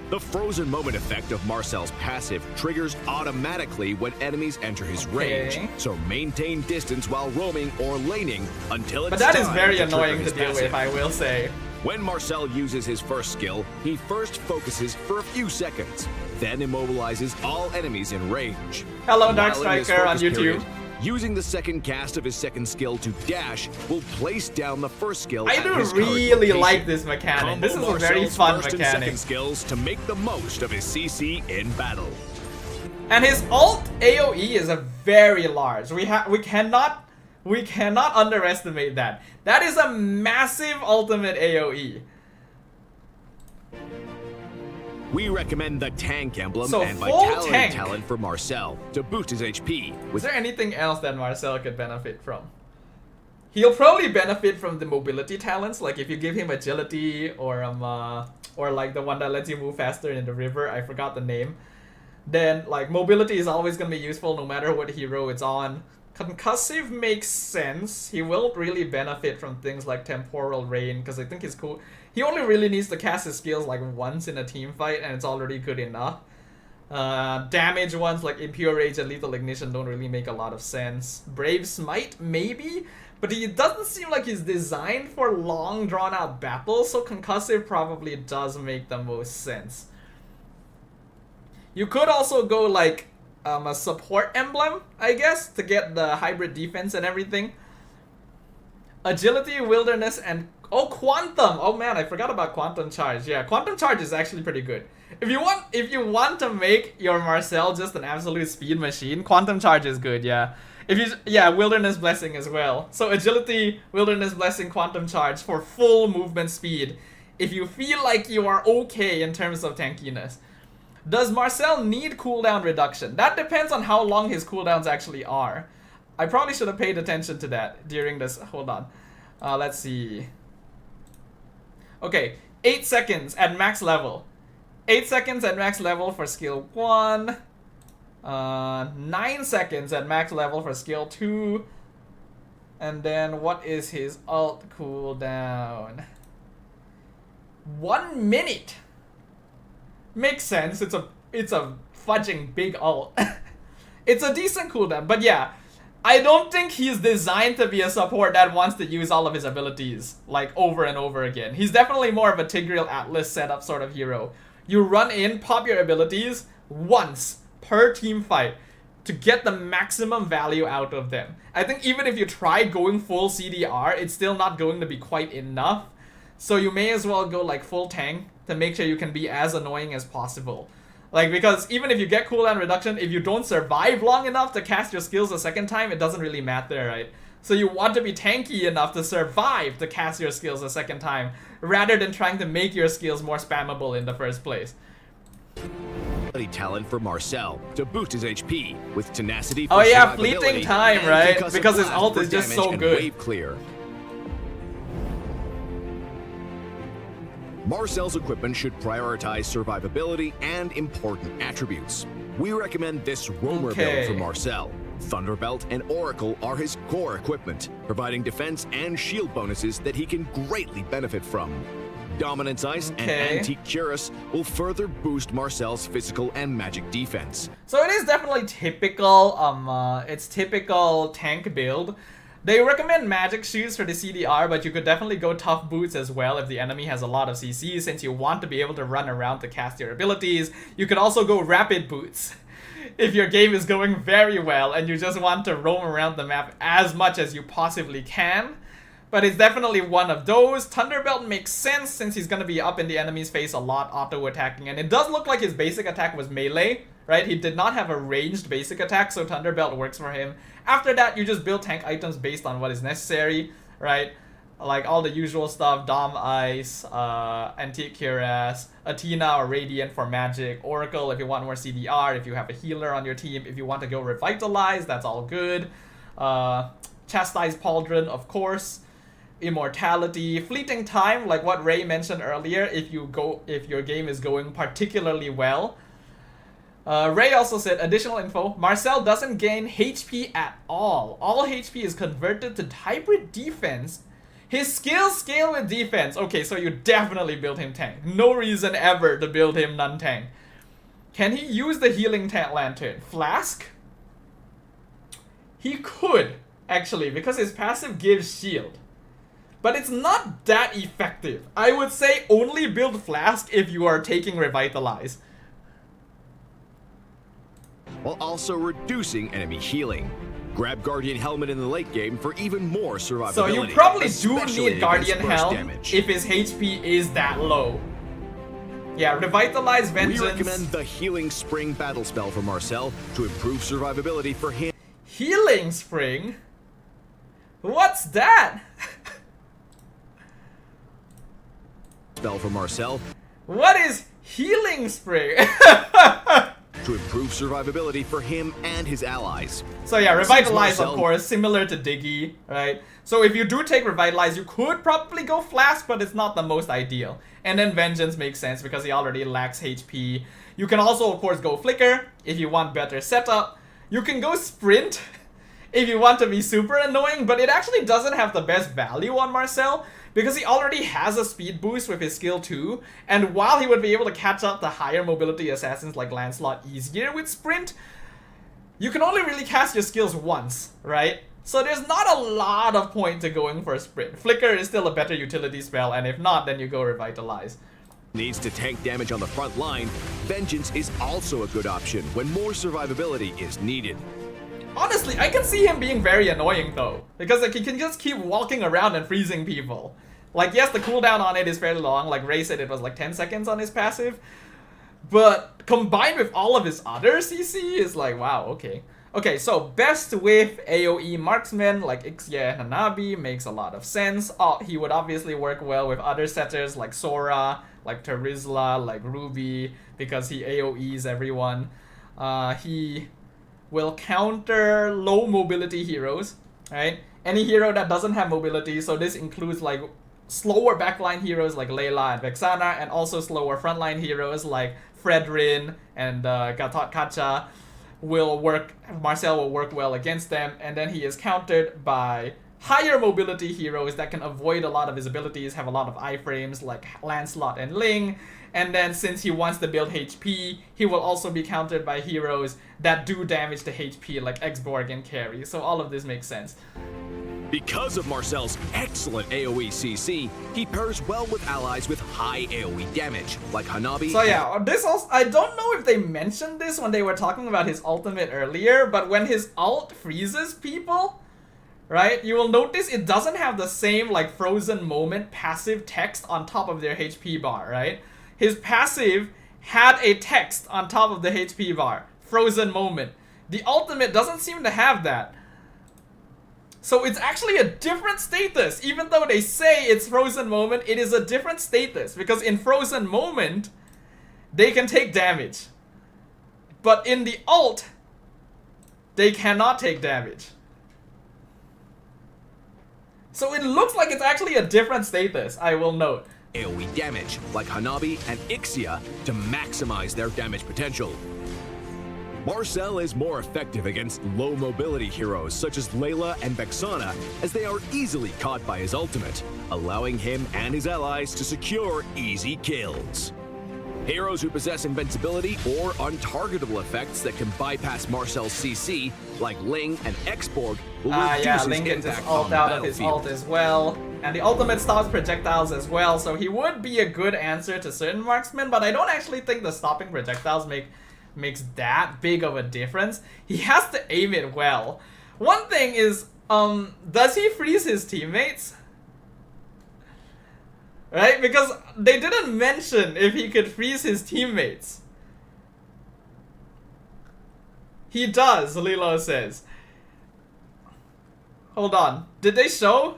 The frozen moment effect of Marcel's passive triggers automatically when enemies enter his range, so maintain distance while roaming or laning until it's But that time is very to annoying trigger to his deal passive. with, I will say. When Marcel uses his first skill, he first focuses for a few seconds, then immobilizes all enemies in range. Hello, Dark While in this Striker on focus YouTube. period, using the second cast of his second skill to dash will place down the first skill I at do his current really location. like this mechanic. This is Combo a very Marcel's fun first and mechanic. second skills to make the most of his CC in battle. And his ult AoE is a very large. We cannot underestimate that. That is a massive ultimate AoE. We recommend the tank emblem So and full vitality tank. talent for Marcel to boost his HP. Is there anything else that Marcel could benefit from? He'll probably benefit from the mobility talents, like if you give him agility or like the one that lets you move faster in the river. I forgot the name. Then like mobility is always gonna be useful no matter what hero it's on. Concussive makes sense. He will really benefit from things like temporal rain because I think he's cool. He only really needs to cast his skills like once in a team fight and it's already good enough. Damage ones like Impure Rage and Lethal Ignition don't really make a lot of sense. Brave Smite, maybe? But he doesn't seem like he's designed for long drawn out battles, so Concussive probably does make the most sense. You could also go like a support emblem, I guess, to get the hybrid defense and everything. Agility, Wilderness, and Quantum. Oh man, I forgot about Quantum Charge. Yeah, Quantum Charge is actually pretty good. If you want to make your Marcel just an absolute speed machine, Quantum Charge is good. Yeah. Wilderness Blessing as well. So Agility, Wilderness Blessing, Quantum Charge for full movement speed. If you feel like you are okay in terms of tankiness. Does Marcel need cooldown reduction? That depends on how long his cooldowns actually are. I probably should have paid attention to that during this. Hold on. Let's see. Okay, 8 seconds at max level. 8 seconds at max level for skill 1. 9 seconds at max level for skill 2. And then what is his ult cooldown? 1 minute. Makes sense. It's a fudging big ult. It's a decent cooldown, but yeah, I don't think he's designed to be a support that wants to use all of his abilities like over and over again. He's definitely more of a Tigreal Atlas setup sort of hero. You run in, pop your abilities once per team fight to get the maximum value out of them. I think even if you tried going full CDR, it's still not going to be quite enough. So you may as well go like full tank to make sure you can be as annoying as possible. Like, because even if you get cooldown reduction, if you don't survive long enough to cast your skills a second time, it doesn't really matter, right? So you want to be tanky enough to survive to cast your skills a second time, rather than trying to make your skills more spammable in the first place. Talent for Marcel to boost his HP with tenacity for Oh yeah, survivability fleeting time, and right? concussive Because his blast ult for is just damage so and good. wave clear. Marcel's equipment should prioritize survivability and important attributes. We recommend this roamer build for Marcel. Thunderbelt and Oracle are his core equipment, providing defense and shield bonuses that he can greatly benefit from. Dominance Ice and Antique Cuirass will further boost Marcel's physical and magic defense. So it is definitely typical, it's typical tank build. They recommend magic shoes for the CDR, but you could definitely go tough boots as well if the enemy has a lot of CC, since you want to be able to run around to cast your abilities. You could also go rapid boots if your game is going very well and you just want to roam around the map as much as you possibly can. But it's definitely one of those. Thunderbelt makes sense since he's going to be up in the enemy's face a lot auto-attacking, and it does look like his basic attack was melee, right? He did not have a ranged basic attack, so Thunderbelt works for him. After that, you just build tank items based on what is necessary, right? Like all the usual stuff, Dom Ice, Antique Cuirass, Athena or Radiant for magic, Oracle if you want more CDR, if you have a healer on your team, if you want to go Revitalize, that's all good. Chastise Pauldron, of course. Immortality, fleeting time, like what Ray mentioned earlier, if your game is going particularly well. Ray also said, additional info, Marcel doesn't gain HP at all. All HP is converted to hybrid defense. His skills scale with defense. Okay, so you definitely build him tank. No reason ever to build him non-tank. Can he use the healing lantern? Flask? He could, actually, because his passive gives shield. But it's not that effective. I would say only build Flask if you are taking Revitalize. While also reducing enemy healing. Grab Guardian Helmet in the late game for even more survivability. So you probably do especially need Guardian against burst Helm damage. if his HP is that low. Yeah, Revitalize Vengeance. We recommend the Healing Spring battle spell for Marcel to improve survivability for him. Healing Spring? What's that? Spell for Marcel What is Healing Spring? to improve survivability for him and his allies. So yeah, Revitalize, Marcel- of course, similar to Diggy, right? So if you do take Revitalize, you could probably go Flask, but it's not the most ideal. And then Vengeance makes sense because he already lacks HP. You can also, of course, go Flicker if you want better setup. You can go Sprint if you want to be super annoying, but it actually doesn't have the best value on Marcel because he already has a speed boost with his skill 2, and while he would be able to catch up to higher mobility assassins like Lancelot easier with Sprint, you can only really cast your skills once, right? So there's not a lot of point to going for a Sprint. Flicker is still a better utility spell, and if not, then you go Revitalize. Needs to tank damage on the front line, Vengeance is also a good option when more survivability is needed. Honestly, I can see him being very annoying though, because like he can just keep walking around and freezing people. Like yes, the cooldown on it is fairly long, like Ray said it was like 10 seconds on his passive, but combined with all of his other CC is like, wow, okay. Okay, so best with AoE marksman like Ixia and Hanabi makes a lot of sense. Oh, he would obviously work well with other setters like Sora, like Terizla, like Ruby, because he AoEs everyone. He will counter low mobility heroes right? Any hero that doesn't have mobility, so this includes like slower backline heroes like Layla and Vexana, and also slower frontline heroes like Fredrin and Gatot Kacha Marcel will work well against them, and then he is countered by higher mobility heroes that can avoid a lot of his abilities, have a lot of iframes like Lancelot and Ling, and then since he wants to build HP, he will also be countered by heroes that do damage to HP like Xborg and Carry, so all of this makes sense. Because of Marcel's excellent AoE CC, he pairs well with allies with high AoE damage, like Hanabi. So yeah, this also, I don't know if they mentioned this when they were talking about his ultimate earlier, but when his ult freezes people, right, you will notice it doesn't have the same like frozen moment passive text on top of their HP bar, right? His passive had a text on top of the HP bar, frozen moment. The ultimate doesn't seem to have that. So it's actually a different status. Even though they say it's frozen moment, it is a different status. Because in frozen moment, they can take damage. But in the ult, they cannot take damage. So it looks like it's actually a different status, I will note. AoE damage, like Hanabi and Ixia, to maximize their damage potential. Marcel is more effective against low mobility heroes such as Layla and Vexana, as they are easily caught by his ultimate, allowing him and his allies to secure easy kills. Heroes who possess invincibility or untargetable effects that can bypass Marcel's CC, like Ling and Xborg, will reduce yeah, his Ling gets his impact ult on the out of his ult battlefield. as well. And the ultimate stops projectiles as well, so he would be a good answer to certain marksmen, but I don't actually think the stopping projectiles makes that big of a difference. He has to aim it well. One thing is, does he freeze his teammates? Right? Because they didn't mention if he could freeze his teammates. He does, Lilo says. Hold on. Did they show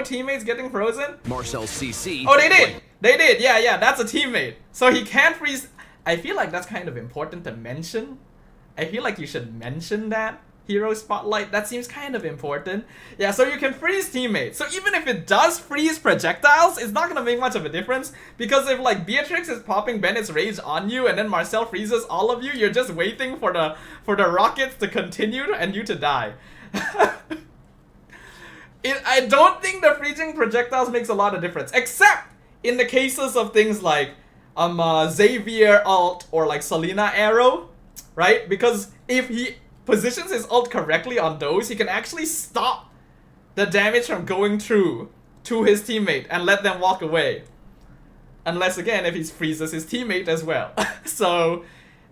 teammates getting frozen? Marcel's CC. Oh, they did! They did! Yeah, that's a teammate. So he can't freeze. I feel like that's kind of important to mention. I feel like you should mention that. Hero Spotlight, that seems kind of important. Yeah, so you can freeze teammates. So even if it does freeze projectiles, it's not gonna make much of a difference. Because if like Beatrix is popping Bennett's Rage on you and then Marcel freezes all of you, you're just waiting for the rockets to continue and you to die. I don't think the freezing projectiles makes a lot of difference. Except in the cases of things like Xavier ult or like Selena arrow, right? Because if he positions his ult correctly on those, he can actually stop the damage from going through to his teammate and let them walk away. Unless again, if he freezes his teammate as well. So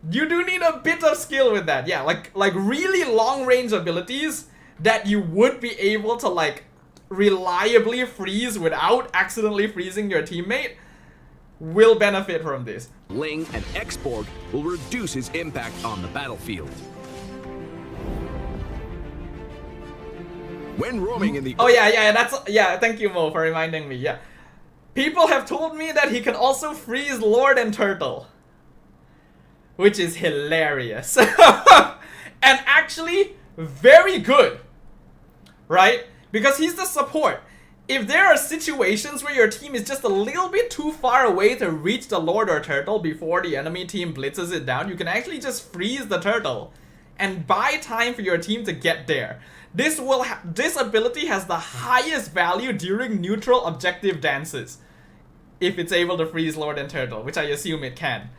you do need a bit of skill with that. Yeah, like really long range abilities that you would be able to like reliably freeze without accidentally freezing your teammate will benefit from this. Ling and Xborg will reduce his impact on the battlefield. When roaming in the thank you Mo for reminding me. Yeah. People have told me that he can also freeze Lord and Turtle, which is hilarious. And actually very good. Right? Because he's the support. If there are situations where your team is just a little bit too far away to reach the Lord or Turtle before the enemy team blitzes it down, you can actually just freeze the Turtle and buy time for your team to get there. This ability has the highest value during neutral objective dances, if it's able to freeze Lord and Turtle, which I assume it can.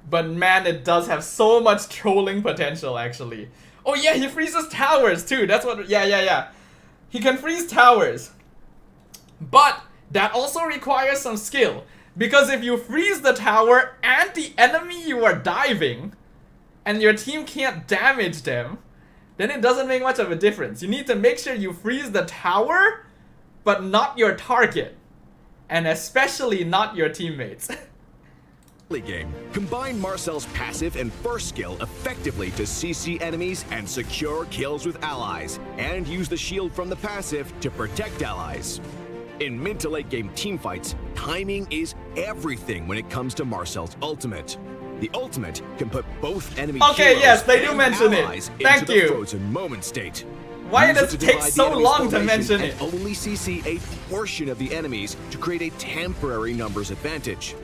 But man, it does have so much trolling potential actually. Oh yeah, he freezes towers too. That's what, yeah. He can freeze towers. But that also requires some skill. Because if you freeze the tower and the enemy you are diving, and your team can't damage them, then it doesn't make much of a difference. You need to make sure you freeze the tower, but not your target. And especially not your teammates. game, combine Marcel's passive and first skill effectively to CC enemies and secure kills with allies, and use the shield from the passive to protect allies. In mid to late game teamfights, timing is everything when it comes to Marcel's ultimate. The ultimate can put both enemy Okay, heroes yes, they do and mention allies it. Thank into you. the frozen moment state. Why Use does it it to take divide the so enemy's long to formation mention it? and only CC a portion of the enemies to create a temporary numbers advantage.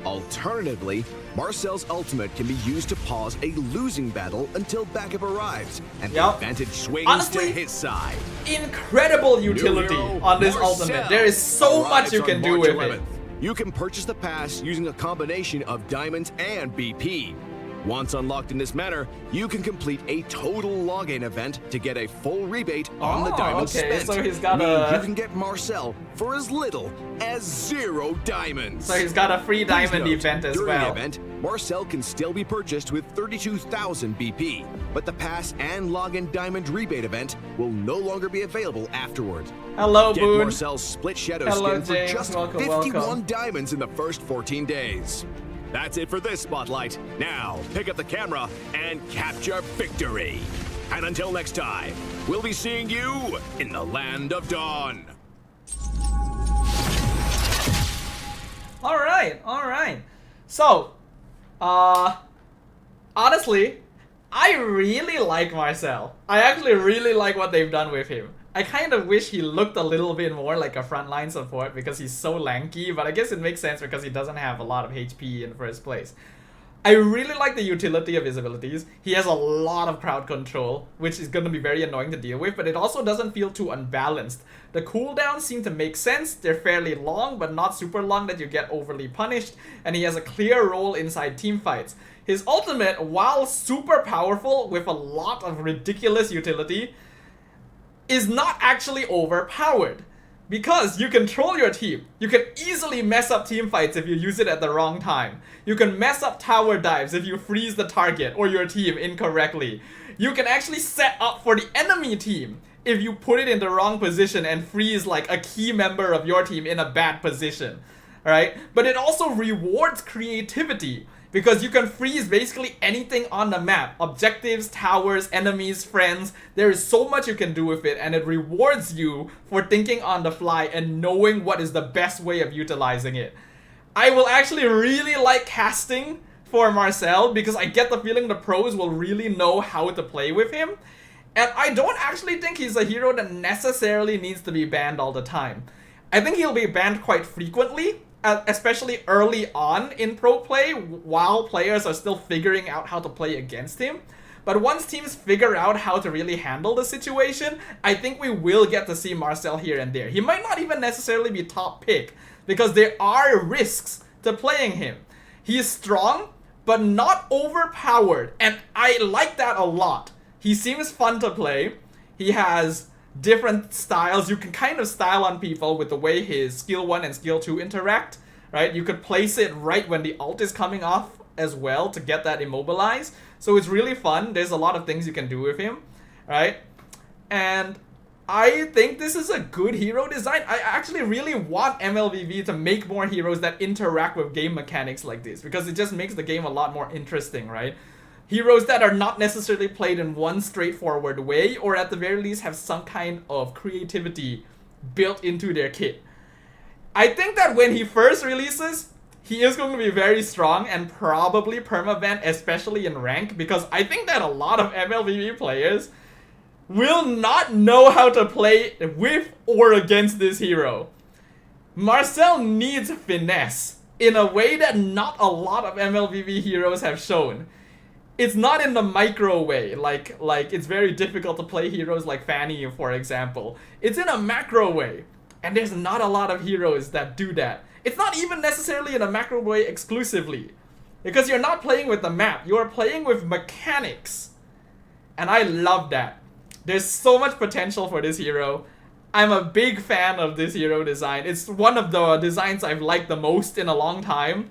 Alternatively, Marcel's ultimate can be used to pause a losing battle until backup arrives, and the Yup. advantage swings Honestly, to his side. Incredible utility New hero, on this Marcel ultimate. There is so much arrives you on can do March with 11th. it. You can purchase the pass using a combination of diamonds and BP. Once unlocked in this manner, you can complete a total login event to get a full rebate on the diamonds okay, spent. so he's got meaning a- you can get Marcel for as little as 0 diamonds. So he's got a free Please diamond note, event as during well. the event, Marcel can still be purchased with 32,000 BP, but the pass and login diamond rebate event will no longer be available afterward. Hello, Get Boone. Marcel's split shadow Hello, skin James. for just Welcome, 51 welcome. diamonds in the first 14 days. That's it for this spotlight. Now, pick up the camera and capture victory. And until next time, we'll be seeing you in the land of dawn. Alright. So, honestly, I really like Marcel. I actually really like what they've done with him. I kind of wish he looked a little bit more like a frontline support because he's so lanky, but I guess it makes sense because he doesn't have a lot of HP in the first place. I really like the utility of his abilities. He has a lot of crowd control, which is going to be very annoying to deal with, but it also doesn't feel too unbalanced. The cooldowns seem to make sense. They're fairly long, but not super long that you get overly punished, and he has a clear role inside team fights. His ultimate, while super powerful with a lot of ridiculous utility, is not actually overpowered. Because you control your team. You can easily mess up team fights if you use it at the wrong time. You can mess up tower dives if you freeze the target or your team incorrectly. You can actually set up for the enemy team if you put it in the wrong position and freeze like a key member of your team in a bad position. Alright? But it also rewards creativity, because you can freeze basically anything on the map. Objectives, towers, enemies, friends. There is so much you can do with it, and it rewards you for thinking on the fly and knowing what is the best way of utilizing it. I will actually really like casting for Marcel because I get the feeling the pros will really know how to play with him. And I don't actually think he's a hero that necessarily needs to be banned all the time. I think he'll be banned quite frequently, especially early on in pro play, while players are still figuring out how to play against him. But once teams figure out how to really handle the situation, I think we will get to see Marcel here and there. He might not even necessarily be top pick, because there are risks to playing him. He is strong, but not overpowered, and I like that a lot. He seems fun to play. He has different styles. You can kind of style on people with the way his skill 1 and skill 2 interact, right? You could place it right when the ult is coming off as well to get that immobilized. So it's really fun. There's a lot of things you can do with him, right? And I think this is a good hero design. I actually really want MLBB to make more heroes that interact with game mechanics like this, because it just makes the game a lot more interesting, right? Heroes that are not necessarily played in one straightforward way, or at the very least have some kind of creativity built into their kit. I think that when he first releases, he is going to be very strong and probably permaban, especially in rank, because I think that a lot of MLBB players will not know how to play with or against this hero. Marcel needs finesse in a way that not a lot of MLBB heroes have shown. It's not in the micro way, like it's very difficult to play heroes like Fanny, for example. It's in a macro way, and there's not a lot of heroes that do that. It's not even necessarily in a macro way exclusively, because you're not playing with the map, you're playing with mechanics. And I love that. There's so much potential for this hero. I'm a big fan of this hero design. It's one of the designs I've liked the most in a long time,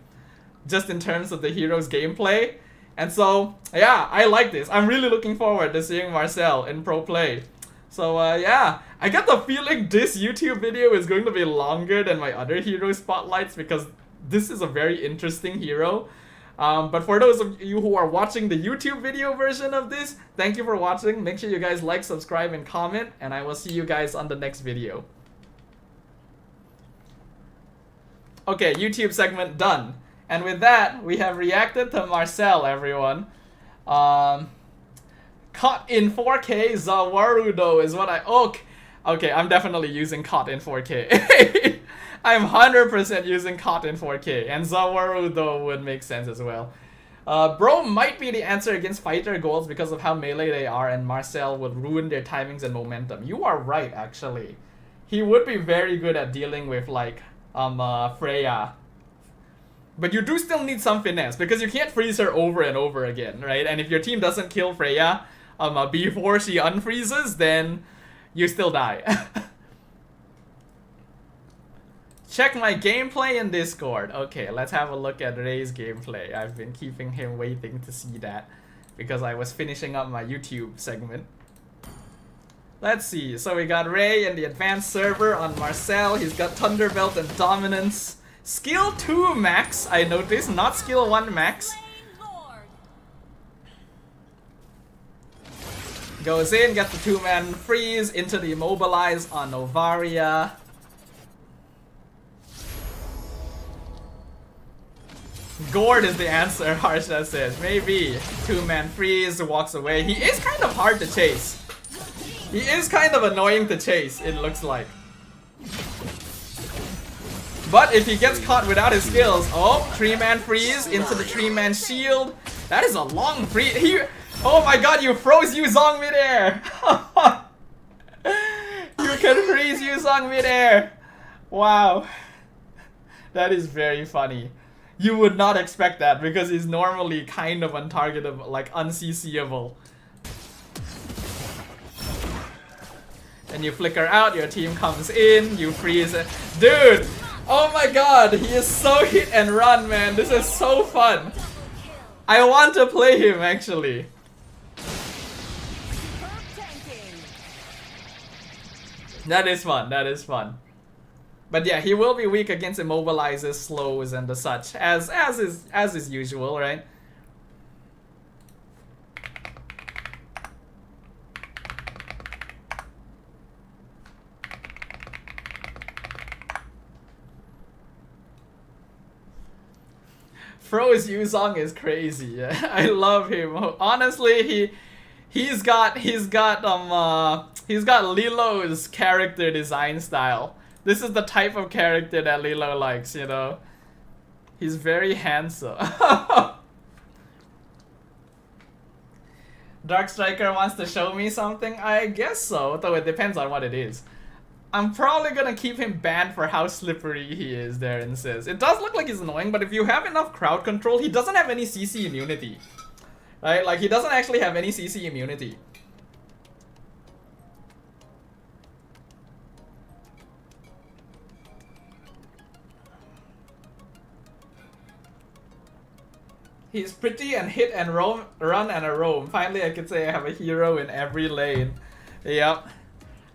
just in terms of the hero's gameplay. And so, yeah, I like this. I'm really looking forward to seeing Marcel in pro play. So, yeah, I get the feeling this YouTube video is going to be longer than my other hero spotlights, because this is a very interesting hero. But for those of you who are watching the YouTube video version of this, thank you for watching. Make sure you guys like, subscribe, and comment, and I will see you guys on the next video. Okay, YouTube segment done. And with that, we have reacted to Marcel, everyone. Caught in 4K Zawarudo is what I... Okay, I'm definitely using Caught in 4K. I'm 100% using Caught in 4K. And Zawarudo would make sense as well. Bro might be the answer against fighter goals because of how melee they are, and Marcel would ruin their timings and momentum. You are right, actually. He would be very good at dealing with, like, Freya. But you do still need some finesse, because you can't freeze her over and over again, right? And if your team doesn't kill Freya before she unfreezes, then you still die. Check my gameplay in Discord. Okay, let's have a look at Ray's gameplay. I've been keeping him waiting to see that because I was finishing up my YouTube segment. Let's see. So we got Ray in the advanced server on Marcel. He's got Thunderbelt and Dominance. Skill 2 max, I noticed, not skill 1 max. Goes in, gets the 2-man freeze into the immobilize on Novaria. Gord is the answer, Harsha says. Maybe. 2-man freeze, walks away. He is kind of hard to chase. He is kind of annoying to chase, it looks like. But if he gets caught without his skills, 3-man freeze into the 3-man shield. That is a long freeze. Oh my god, you froze Yuzong midair. You can freeze Yuzong midair. Wow. That is very funny. You would not expect that because he's normally kind of untargetable, like unCCable. And you flicker out, your team comes in, you freeze it. Dude! Oh my god, he is so hit and run, man. This is so fun. I want to play him, actually. That is fun, that is fun. But yeah, he will be weak against immobilizes, slows, and the such, as is usual, right? Froze Yuzong is crazy. I love him. Honestly, he's got Lilo's character design style. This is the type of character that Lilo likes, you know. He's very handsome. Dark Striker wants to show me something? I guess so, though it depends on what it is. I'm probably gonna keep him banned for how slippery he is, Darren says. It does look like he's annoying, but if you have enough crowd control, he doesn't have any CC immunity. Right? Like, he doesn't actually have any CC immunity. He's pretty and hit and roam, run and a roam. Finally, I could say I have a hero in every lane. Yep.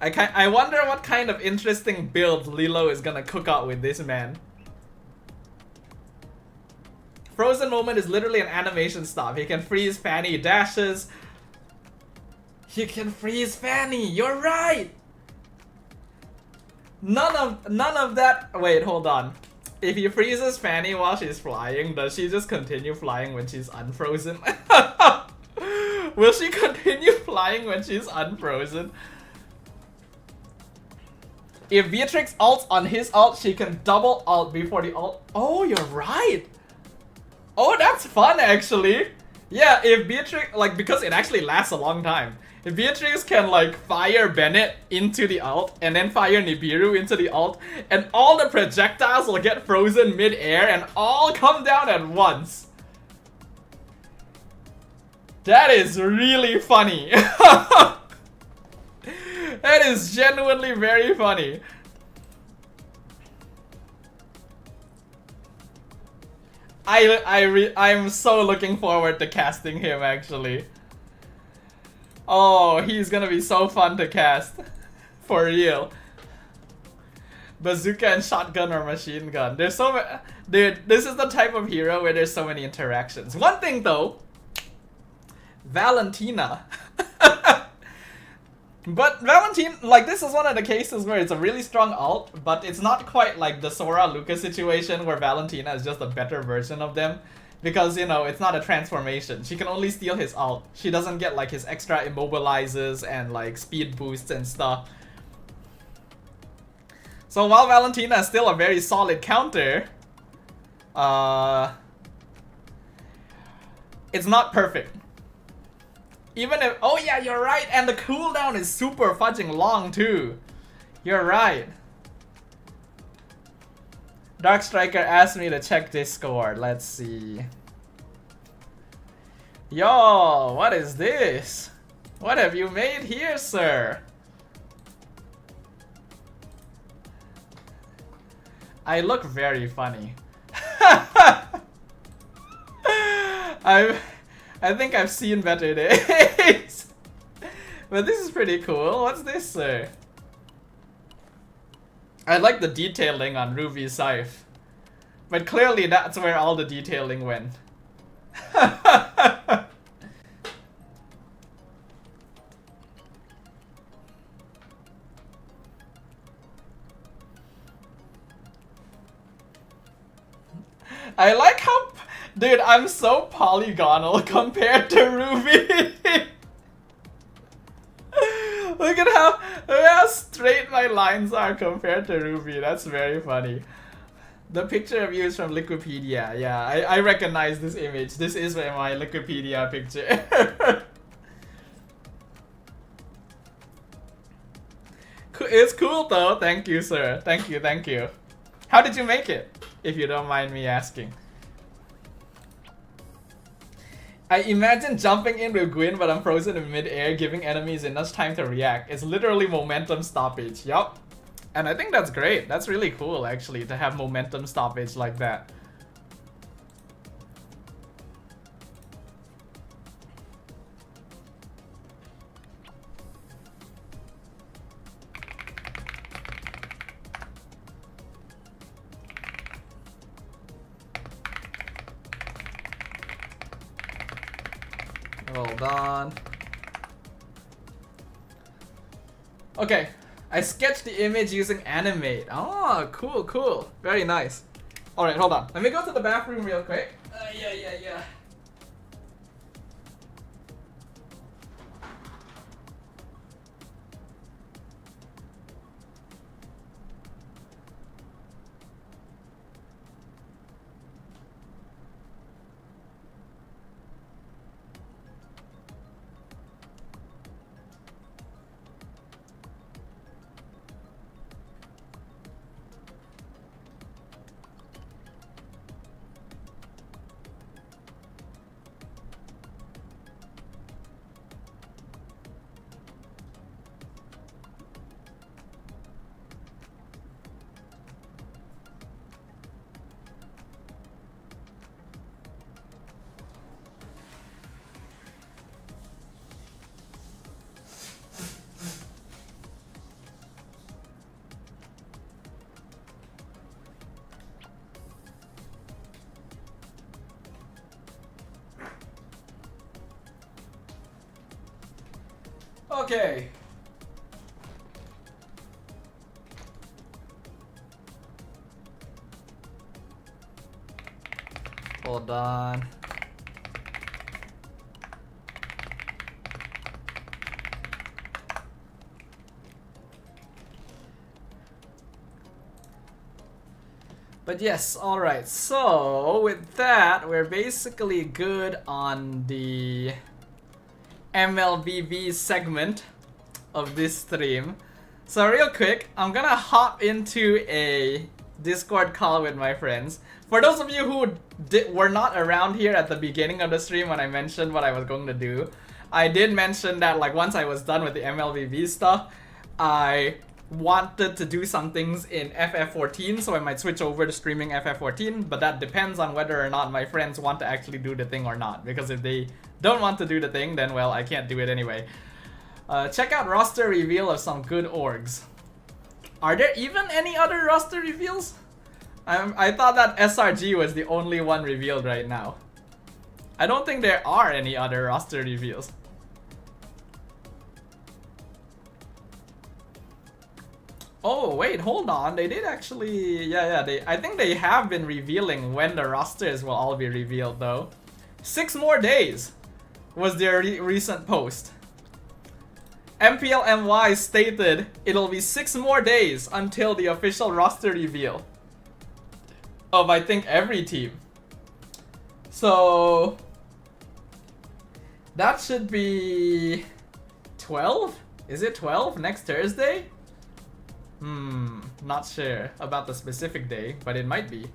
I wonder what kind of interesting build Lilo is gonna cook out with this man. Frozen Moment is literally an animation stop. He can freeze Fanny, dashes. He can freeze Fanny. You're right. None of that. Wait, hold on. If he freezes Fanny while she's flying, does she just continue flying when she's unfrozen? Will she continue flying when she's unfrozen? If Beatrix ults on his ult, she can double ult before the ult. Oh, you're right. Oh, that's fun actually. Yeah, if Beatrix, like, because it actually lasts a long time. If Beatrix can, like, fire Bennett into the ult and then fire Nibiru into the ult, and all the projectiles will get frozen mid-air and all come down at once. That is really funny. That is genuinely very funny. I'm so looking forward to casting him actually. Oh, he's gonna be so fun to cast. For real. Bazooka and shotgun or machine gun. There's so many. Dude, this is the type of hero where there's so many interactions. One thing though, Valentina. But Valentina, like, this is one of the cases where it's a really strong ult, but it's not quite like the Sora Lucas situation where Valentina is just a better version of them. Because, you know, it's not a transformation. She can only steal his ult. She doesn't get like his extra immobilizers and like speed boosts and stuff. So while Valentina is still a very solid counter, it's not perfect. Even if, oh yeah, you're right, and the cooldown is super fudging long too. You're right. Dark Striker asked me to check Discord. Let's see. Yo, what is this? What have you made here, sir? I look very funny. I think I've seen better days. But this is pretty cool. What's this, sir? I like the detailing on Ruby's scythe. But clearly that's where all the detailing went. I like how... Dude, I'm so polygonal compared to Ruby. Look at how straight my lines are compared to Ruby. That's very funny. The picture of you is from Wikipedia. Yeah, I recognize this image. This is my Wikipedia picture. It's cool though. Thank you, sir. Thank you, thank you. How did you make it? If you don't mind me asking. I imagine jumping in with Gwyn, but I'm frozen in mid-air, giving enemies enough time to react. It's literally momentum stoppage. Yup. And I think that's great. That's really cool, actually, to have momentum stoppage like that. Hold on. Okay, I sketched the image using animate. Oh, cool, cool. Very nice. Alright, hold on. Let me go to the bathroom real quick. Yeah. Okay. Hold on. But yes, alright, so with that, we're basically good on the MLBB segment of this stream. So real quick, I'm gonna hop into a Discord call with my friends. For those of you who were not around here at the beginning of the stream when I mentioned what I was going to do, I did mention that like once I was done with the MLBB stuff, I wanted to do some things in FF14, so I might switch over to streaming FF14, but that depends on whether or not my friends want to actually do the thing or not, because if they don't want to do the thing, then well, I can't do it anyway. Check out roster reveal of some good orgs. Are there even any other roster reveals? I thought that SRG was the only one revealed right now. I don't think there are any other roster reveals. Oh wait, hold on. They did actually. Yeah. I think they have been revealing when the rosters will all be revealed though. 6 more days was their recent post. MPL MY stated it'll be 6 more days until the official roster reveal of I think every team. So that should be 12? Is it 12 next Thursday? Not sure about the specific day, but it might be.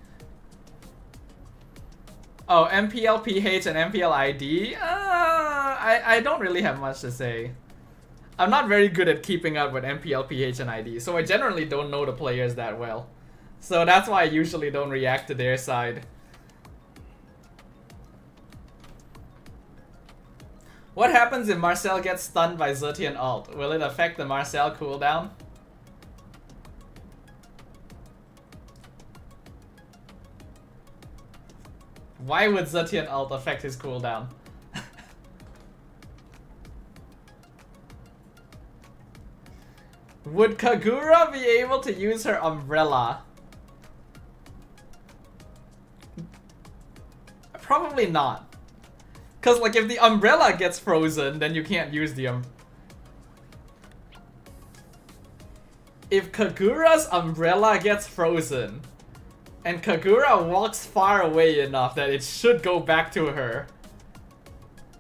Oh, MPL PH and MPL ID? I don't really have much to say. I'm not very good at keeping up with MPL PH and ID, so I generally don't know the players that well. So that's why I usually don't react to their side. What happens if Marcel gets stunned by Zetian ult? Will it affect the Marcel cooldown? Why would Zetian ult affect his cooldown? Would Kagura be able to use her umbrella? Probably not. Cause like if the umbrella gets frozen, then you can't use the If Kagura's umbrella gets frozen, and Kagura walks far away enough that it should go back to her,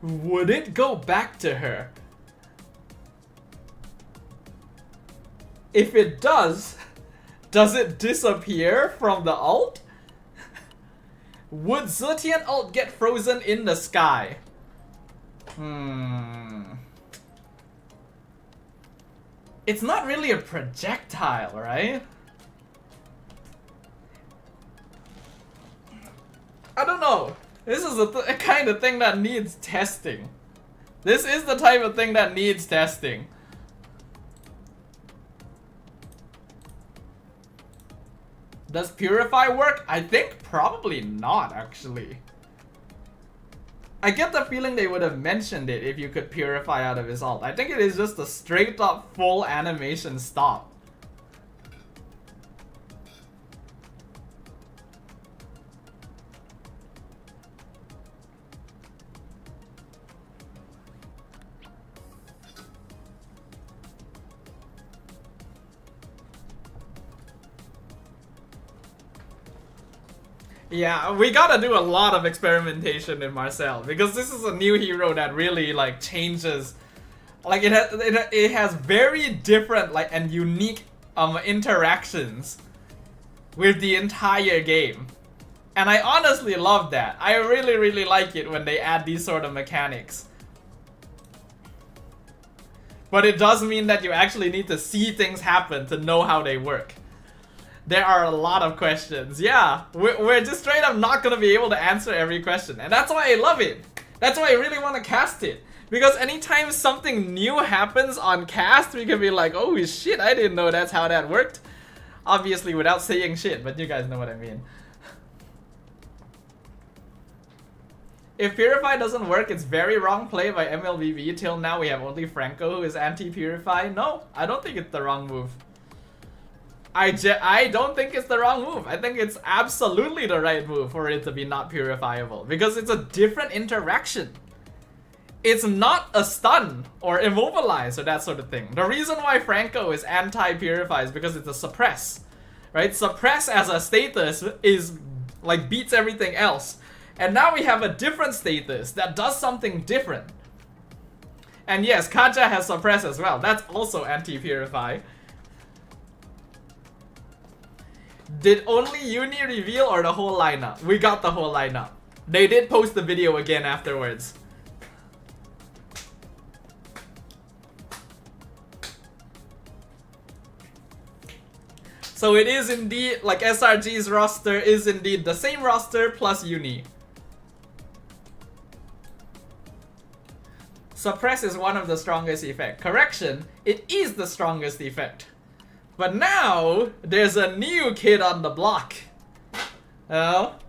would it go back to her? If it does it disappear from the ult? Would Zetian ult get frozen in the sky? It's not really a projectile, right? I don't know. This is a kind of thing that needs testing. This is the type of thing that needs testing. Does Purify work? I think probably not, actually. I get the feeling they would have mentioned it if you could Purify out of his ult. I think it is just a straight up full animation stop. Yeah, we gotta do a lot of experimentation in Marcel because this is a new hero that really like changes, like it has very different like and unique interactions with the entire game, and I honestly love that. I really like it when they add these sort of mechanics. But it does mean that you actually need to see things happen to know how they work. There are a lot of questions. Yeah, we're just straight up not gonna be able to answer every question. And that's why I love it. That's why I really want to cast it. Because anytime something new happens on cast, we can be like, oh shit, I didn't know that's how that worked. Obviously without saying shit, but you guys know what I mean. If Purify doesn't work, it's very wrong play by MLBB. Till now we have only Franco who is anti-Purify. No, I don't think it's the wrong move. I don't think it's the wrong move. I think it's absolutely the right move for it to be not purifiable. Because it's a different interaction. It's not a stun or immobilize or that sort of thing. The reason why Franco is anti-purify is because it's a suppress. Right? Suppress as a status is like beats everything else. And now we have a different status that does something different. And yes, Kaja has suppress as well. That's also anti-purify. Did only Uni reveal or the whole lineup? We got the whole lineup. They did post the video again afterwards. So it is indeed, like SRG's roster is indeed the same roster plus Uni. Suppress is one of the strongest effects. Correction, it is the strongest effect. But now, there's a new kid on the block. Well,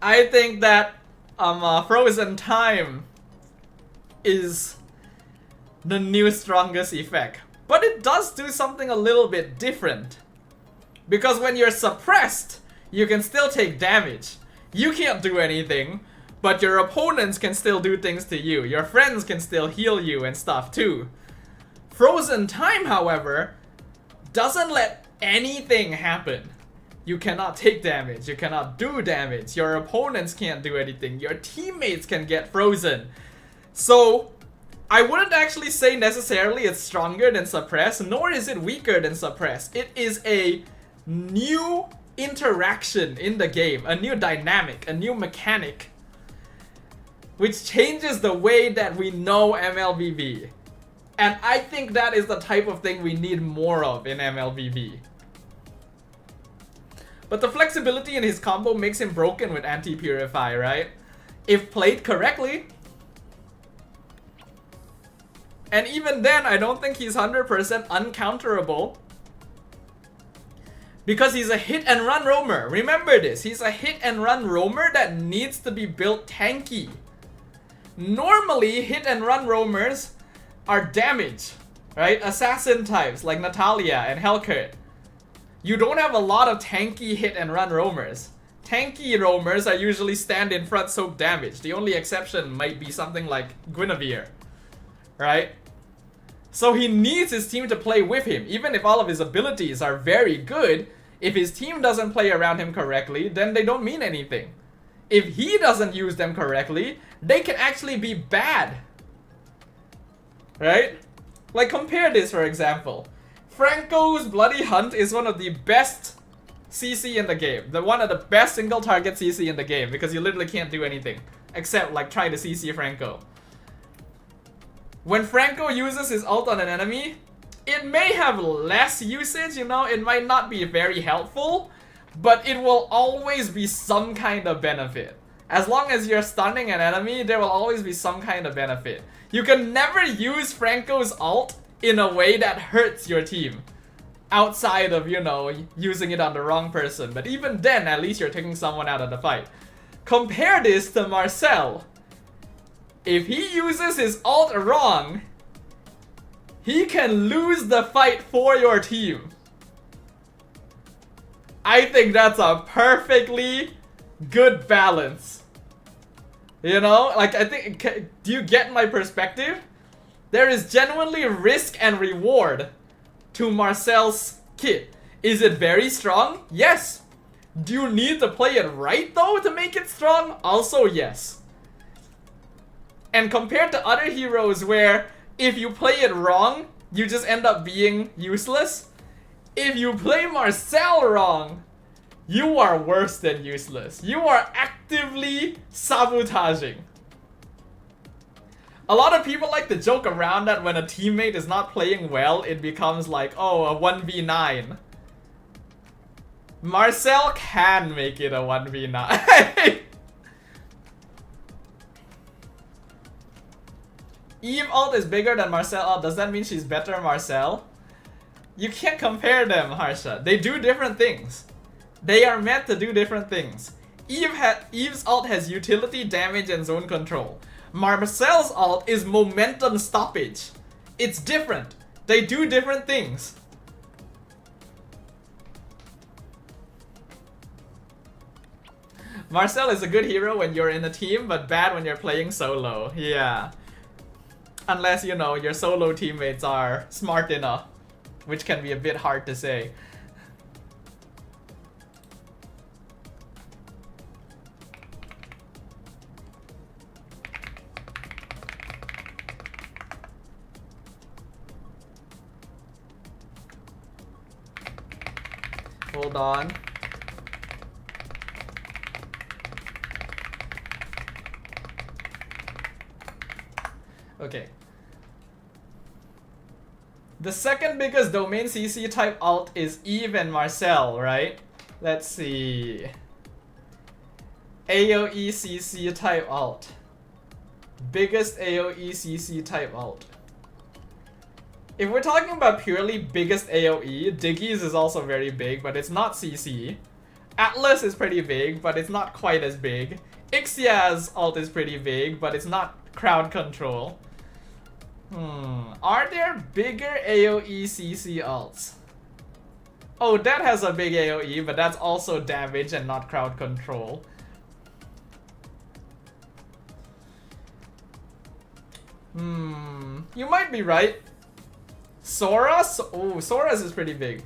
I think that Frozen Time is the new strongest effect. But it does do something a little bit different. Because when you're suppressed, you can still take damage. You can't do anything, but your opponents can still do things to you. Your friends can still heal you and stuff too. Frozen time, however, doesn't let anything happen. You cannot take damage, you cannot do damage, your opponents can't do anything, your teammates can get frozen. So, I wouldn't actually say necessarily it's stronger than Suppress, nor is it weaker than Suppress. It is a new interaction in the game, a new dynamic, a new mechanic, which changes the way that we know MLBB. And I think that is the type of thing we need more of in MLBB. But the flexibility in his combo makes him broken with Anti-Purify, right? If played correctly. And even then, I don't think he's 100% uncounterable. Because he's a hit and run roamer. Remember this, he's a hit and run roamer that needs to be built tanky. Normally, hit and run roamers are damage, right? Assassin types like Natalia and Hellcurt. You don't have a lot of tanky hit and run roamers. Tanky roamers are usually stand in front soak damage. The only exception might be something like Guinevere, right? So he needs his team to play with him. Even if all of his abilities are very good, if his team doesn't play around him correctly, then they don't mean anything. If he doesn't use them correctly, they can actually be bad. Right? Like compare this for example. Franco's Bloody Hunt is one of the best CC in the game. One of the best single target CC in the game because you literally can't do anything except like try to CC Franco. When Franco uses his ult on an enemy, it may have less usage, you know, it might not be very helpful, but it will always be some kind of benefit. As long as you're stunning an enemy, there will always be some kind of benefit. You can never use Franco's ult in a way that hurts your team. Outside of, you know, using it on the wrong person. But even then, at least you're taking someone out of the fight. Compare this to Marcel. If he uses his ult wrong, he can lose the fight for your team. I think that's a perfectly good balance. You know, like I think, do you get my perspective? There is genuinely risk and reward to Marcel's kit. Is it very strong? Yes. Do you need to play it right though to make it strong? Also yes. And compared to other heroes where if you play it wrong, you just end up being useless. If you play Marcel wrong, you are worse than useless. You are actively sabotaging. A lot of people like to joke around that when a teammate is not playing well, it becomes like, oh, a 1v9. Marcel can make it a 1v9. Eve ult is bigger than Marcel ult. Does that mean she's better than Marcel? You can't compare them, Harsha. They do different things. They are meant to do different things. Eve's ult has utility, damage, and zone control. Marcel's ult is momentum stoppage. It's different. They do different things. Marcel is a good hero when you're in a team, but bad when you're playing solo. Yeah. Unless, you know, your solo teammates are smart enough, which can be a bit hard to say. Hold on. Okay. The second biggest domain CC type ult is Eve and Marcel, right? Let's see. AoE CC type ult. Biggest AoE CC type ult. If we're talking about purely biggest AoE, Diggy's is also very big, but it's not CC. Atlas is pretty big, but it's not quite as big. Ixia's ult is pretty big, but it's not crowd control. Are there bigger AoE CC ults? Oh, that has a big AoE, but that's also damage and not crowd control. You might be right. Sora's? Oh, Sora's is pretty big.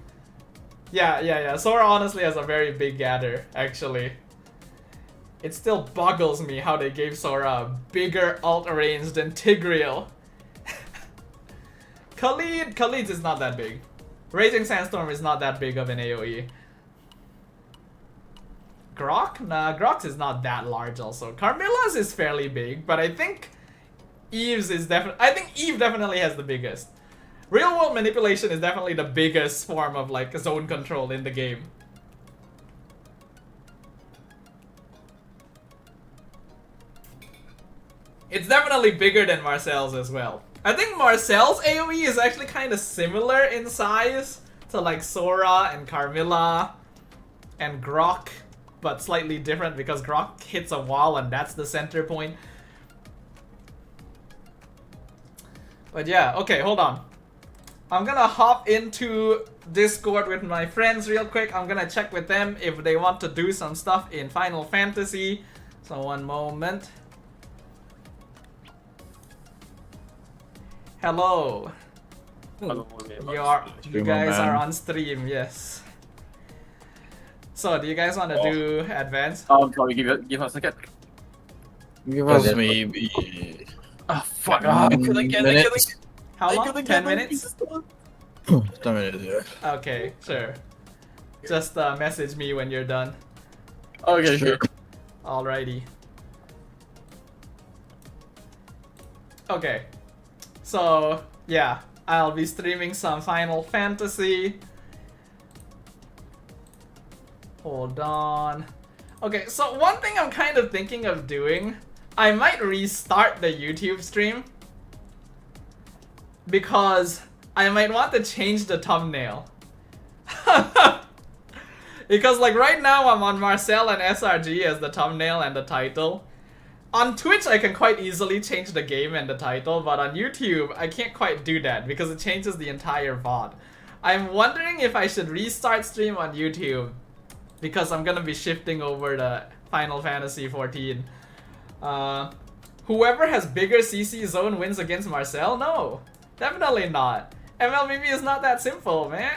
Yeah. Sora honestly has a very big gather, actually. It still boggles me how they gave Sora a bigger ult range than Tigreal. Khalid's is not that big. Raging Sandstorm is not that big of an AoE. Grok? Nah, Grok's is not that large also. Carmilla's is fairly big, but I think Eve's is Eve definitely has the biggest. Real world manipulation is definitely the biggest form of like zone control in the game. It's definitely bigger than Marcel's as well. I think Marcel's AoE is actually kind of similar in size to like Sora and Carmilla and Grok, but slightly different because Grok hits a wall and that's the center point. But yeah, okay, hold on. I'm gonna hop into Discord with my friends real quick. I'm gonna check with them if they want to do some stuff in Final Fantasy. So one moment. Hello. Hello. You guys are on stream, yes. So do you guys want to do advance? Probably give us a second. Give us maybe Fuck. minutes. How long? 10 minutes? 10 minutes, yeah. Okay, sure. Just message me when you're done. Okay, sure. Alrighty. Okay. So, yeah, I'll be streaming some Final Fantasy. Hold on. Okay, so one thing I'm kind of thinking of doing, I might restart the YouTube stream because I might want to change the thumbnail. Because like right now I'm on Marcel and SRG as the thumbnail and the title. On Twitch I can quite easily change the game and the title, but on YouTube I can't quite do that because it changes the entire VOD. I'm wondering if I should restart stream on YouTube because I'm gonna be shifting over to Final Fantasy 14. Whoever has bigger CC zone wins against Marcel? No, definitely not. MLBB is not that simple, man.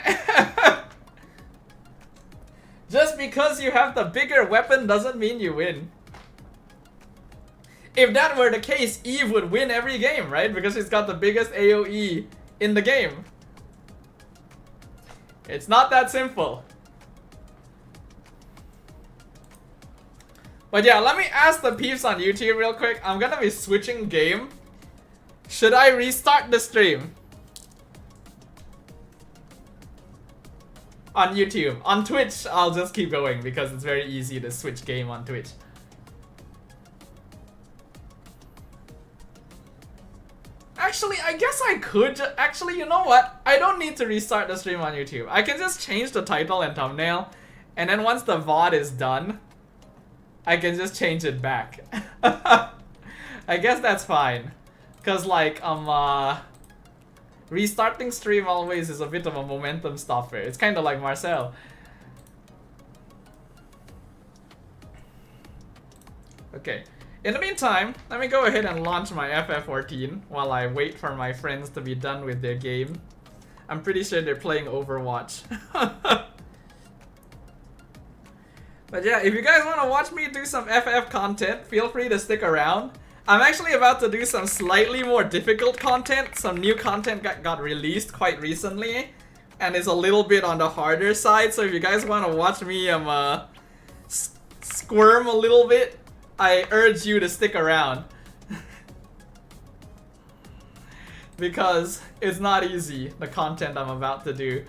Just because you have the bigger weapon doesn't mean you win. If that were the case, Eve would win every game, right? Because she's got the biggest AoE in the game. It's not that simple. But yeah, let me ask the peeps on YouTube real quick. I'm gonna be switching game. Should I restart the stream? On YouTube. On Twitch, I'll just keep going because it's very easy to switch game on Twitch. Actually, I guess I could actually, you know what? I don't need to restart the stream on YouTube. I can just change the title and thumbnail, and then once the VOD is done, I can just change it back. I guess that's fine. Cause like, restarting stream always is a bit of a momentum stopper. It's kind of like Marcel. Okay. In the meantime, let me go ahead and launch my FF14 while I wait for my friends to be done with their game. I'm pretty sure they're playing Overwatch. But yeah, if you guys want to watch me do some FF content, feel free to stick around. I'm actually about to do some slightly more difficult content. Some new content got released quite recently, and it's a little bit on the harder side. So if you guys want to watch me squirm a little bit, I urge you to stick around. Because it's not easy, the content I'm about to do.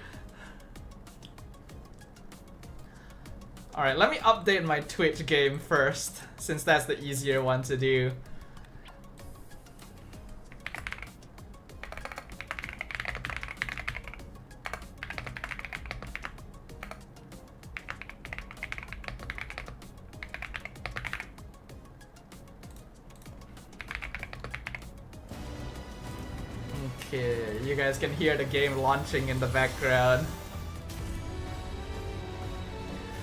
Alright, let me update my Twitch game first, since that's the easier one to do. Okay, you guys can hear the game launching in the background.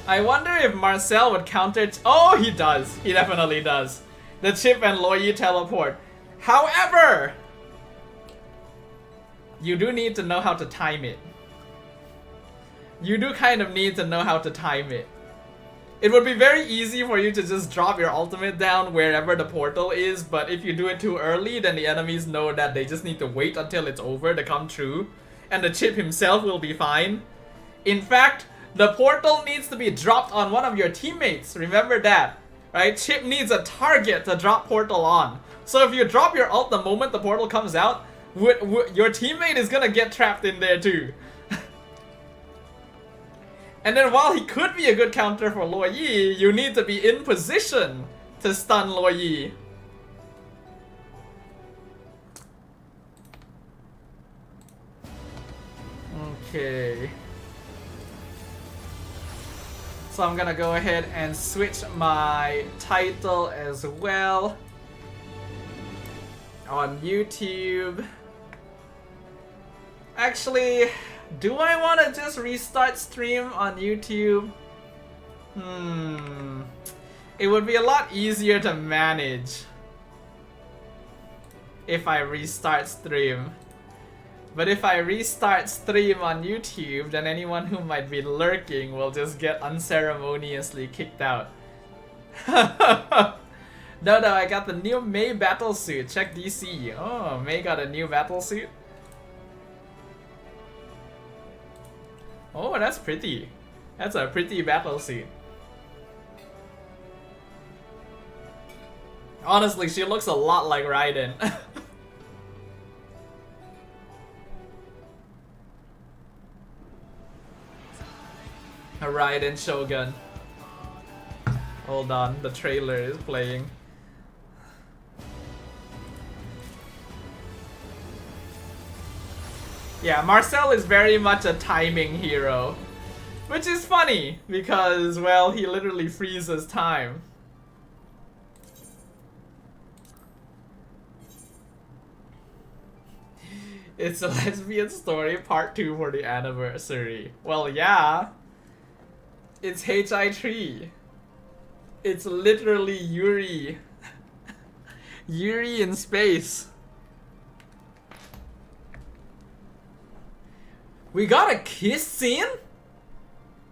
I wonder if Marcel would counter. Oh, he does. He definitely does. The chip and Loyi teleport. However, you do need to know how to time it. You do kind of need to know how to time it. It would be very easy for you to just drop your ultimate down wherever the portal is, but if you do it too early, then the enemies know that they just need to wait until it's over to come true, and the chip himself will be fine. In fact, the portal needs to be dropped on one of your teammates. Remember that, right? Chip needs a target to drop portal on. So if you drop your ult the moment the portal comes out, your teammate is gonna get trapped in there too. And then while he could be a good counter for Loyi, you need to be in position to stun Loyi. Okay. So I'm gonna go ahead and switch my title as well on YouTube. Actually, do I want to just restart stream on YouTube? It would be a lot easier to manage if I restart stream. But if I restart stream on YouTube, then anyone who might be lurking will just get unceremoniously kicked out. No, I got the new Mei battlesuit. Check DC. Oh, Mei got a new battlesuit. Oh, that's pretty. That's a pretty battlesuit. Honestly, she looks a lot like Raiden. A Raiden Shogun. Hold on, the trailer is playing. Yeah, Marcel is very much a timing hero. Which is funny, because, well, he literally freezes time. It's a lesbian story, part 2 for the anniversary. Well, yeah. It's HI3. It's literally Yuri. Yuri in space. We got a kiss scene?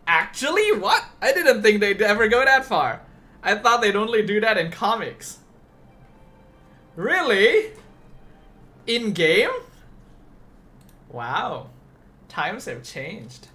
Actually? What? I didn't think they'd ever go that far. I thought they'd only do that in comics. Really? In game? Wow. Times have changed.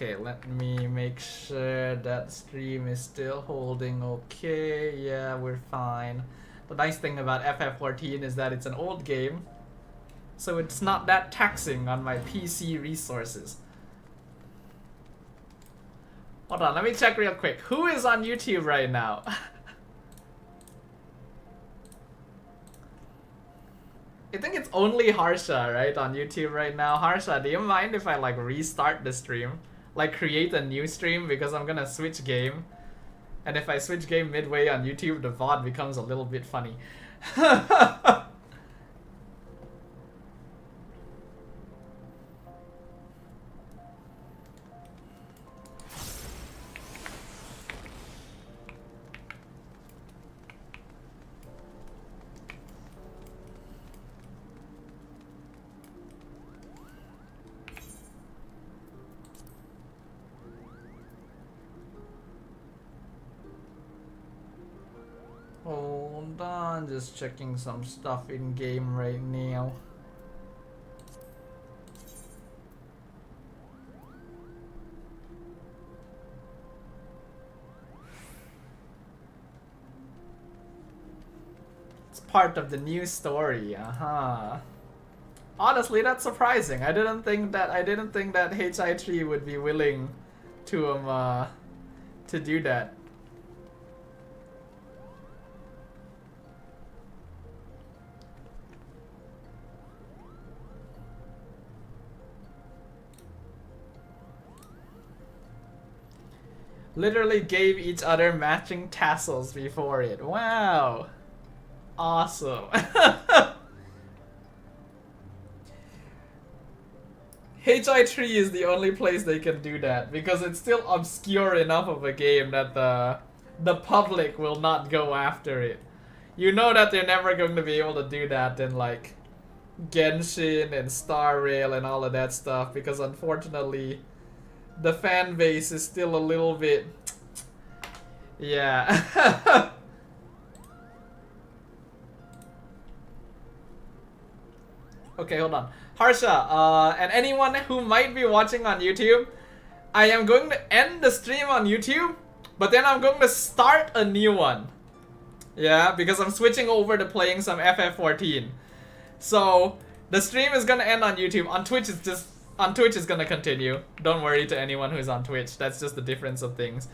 Okay, let me make sure that stream is still holding okay. Yeah, we're fine. The nice thing about FF14 is that it's an old game, so it's not that taxing on my PC resources. Hold on, let me check real quick. Who is on YouTube right now? I think it's only Harsha, right, on YouTube right now. Harsha, do you mind if I like restart the stream? Like create a new stream, because I'm gonna switch game. And if I switch game midway on YouTube, the VOD becomes a little bit funny. Hold on, just checking some stuff in game right now. It's part of the new story, Honestly, that's surprising. I didn't think that HI3 would be willing to do that. Literally gave each other matching tassels before it. Wow. Awesome. HI3 is the only place they can do that because it's still obscure enough of a game that the public will not go after it. You know that they're never going to be able to do that in like Genshin and Star Rail and all of that stuff because unfortunately the fan base is still a little bit, yeah. Okay, hold on. Harsha, and anyone who might be watching on YouTube, I am going to end the stream on YouTube, but then I'm going to start a new one. Yeah, because I'm switching over to playing some FF14. So the stream is gonna end on YouTube. On Twitch it's gonna continue. Don't worry to anyone who's on Twitch. That's just the difference of things.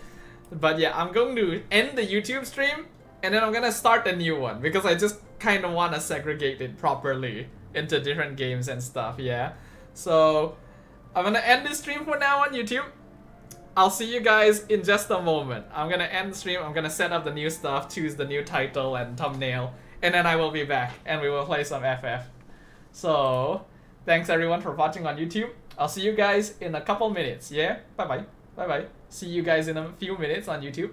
But yeah, I'm going to end the YouTube stream and then I'm gonna start a new one because I just kind of want to segregate it properly into different games and stuff. Yeah. So I'm gonna end this stream for now on YouTube. I'll see you guys in just a moment. I'm gonna end the stream, I'm gonna set up the new stuff, choose the new title and thumbnail, and then I will be back and we will play some FF. So, thanks everyone for watching on YouTube. I'll see you guys in a couple minutes, yeah? Bye bye. Bye bye. See you guys in a few minutes on YouTube.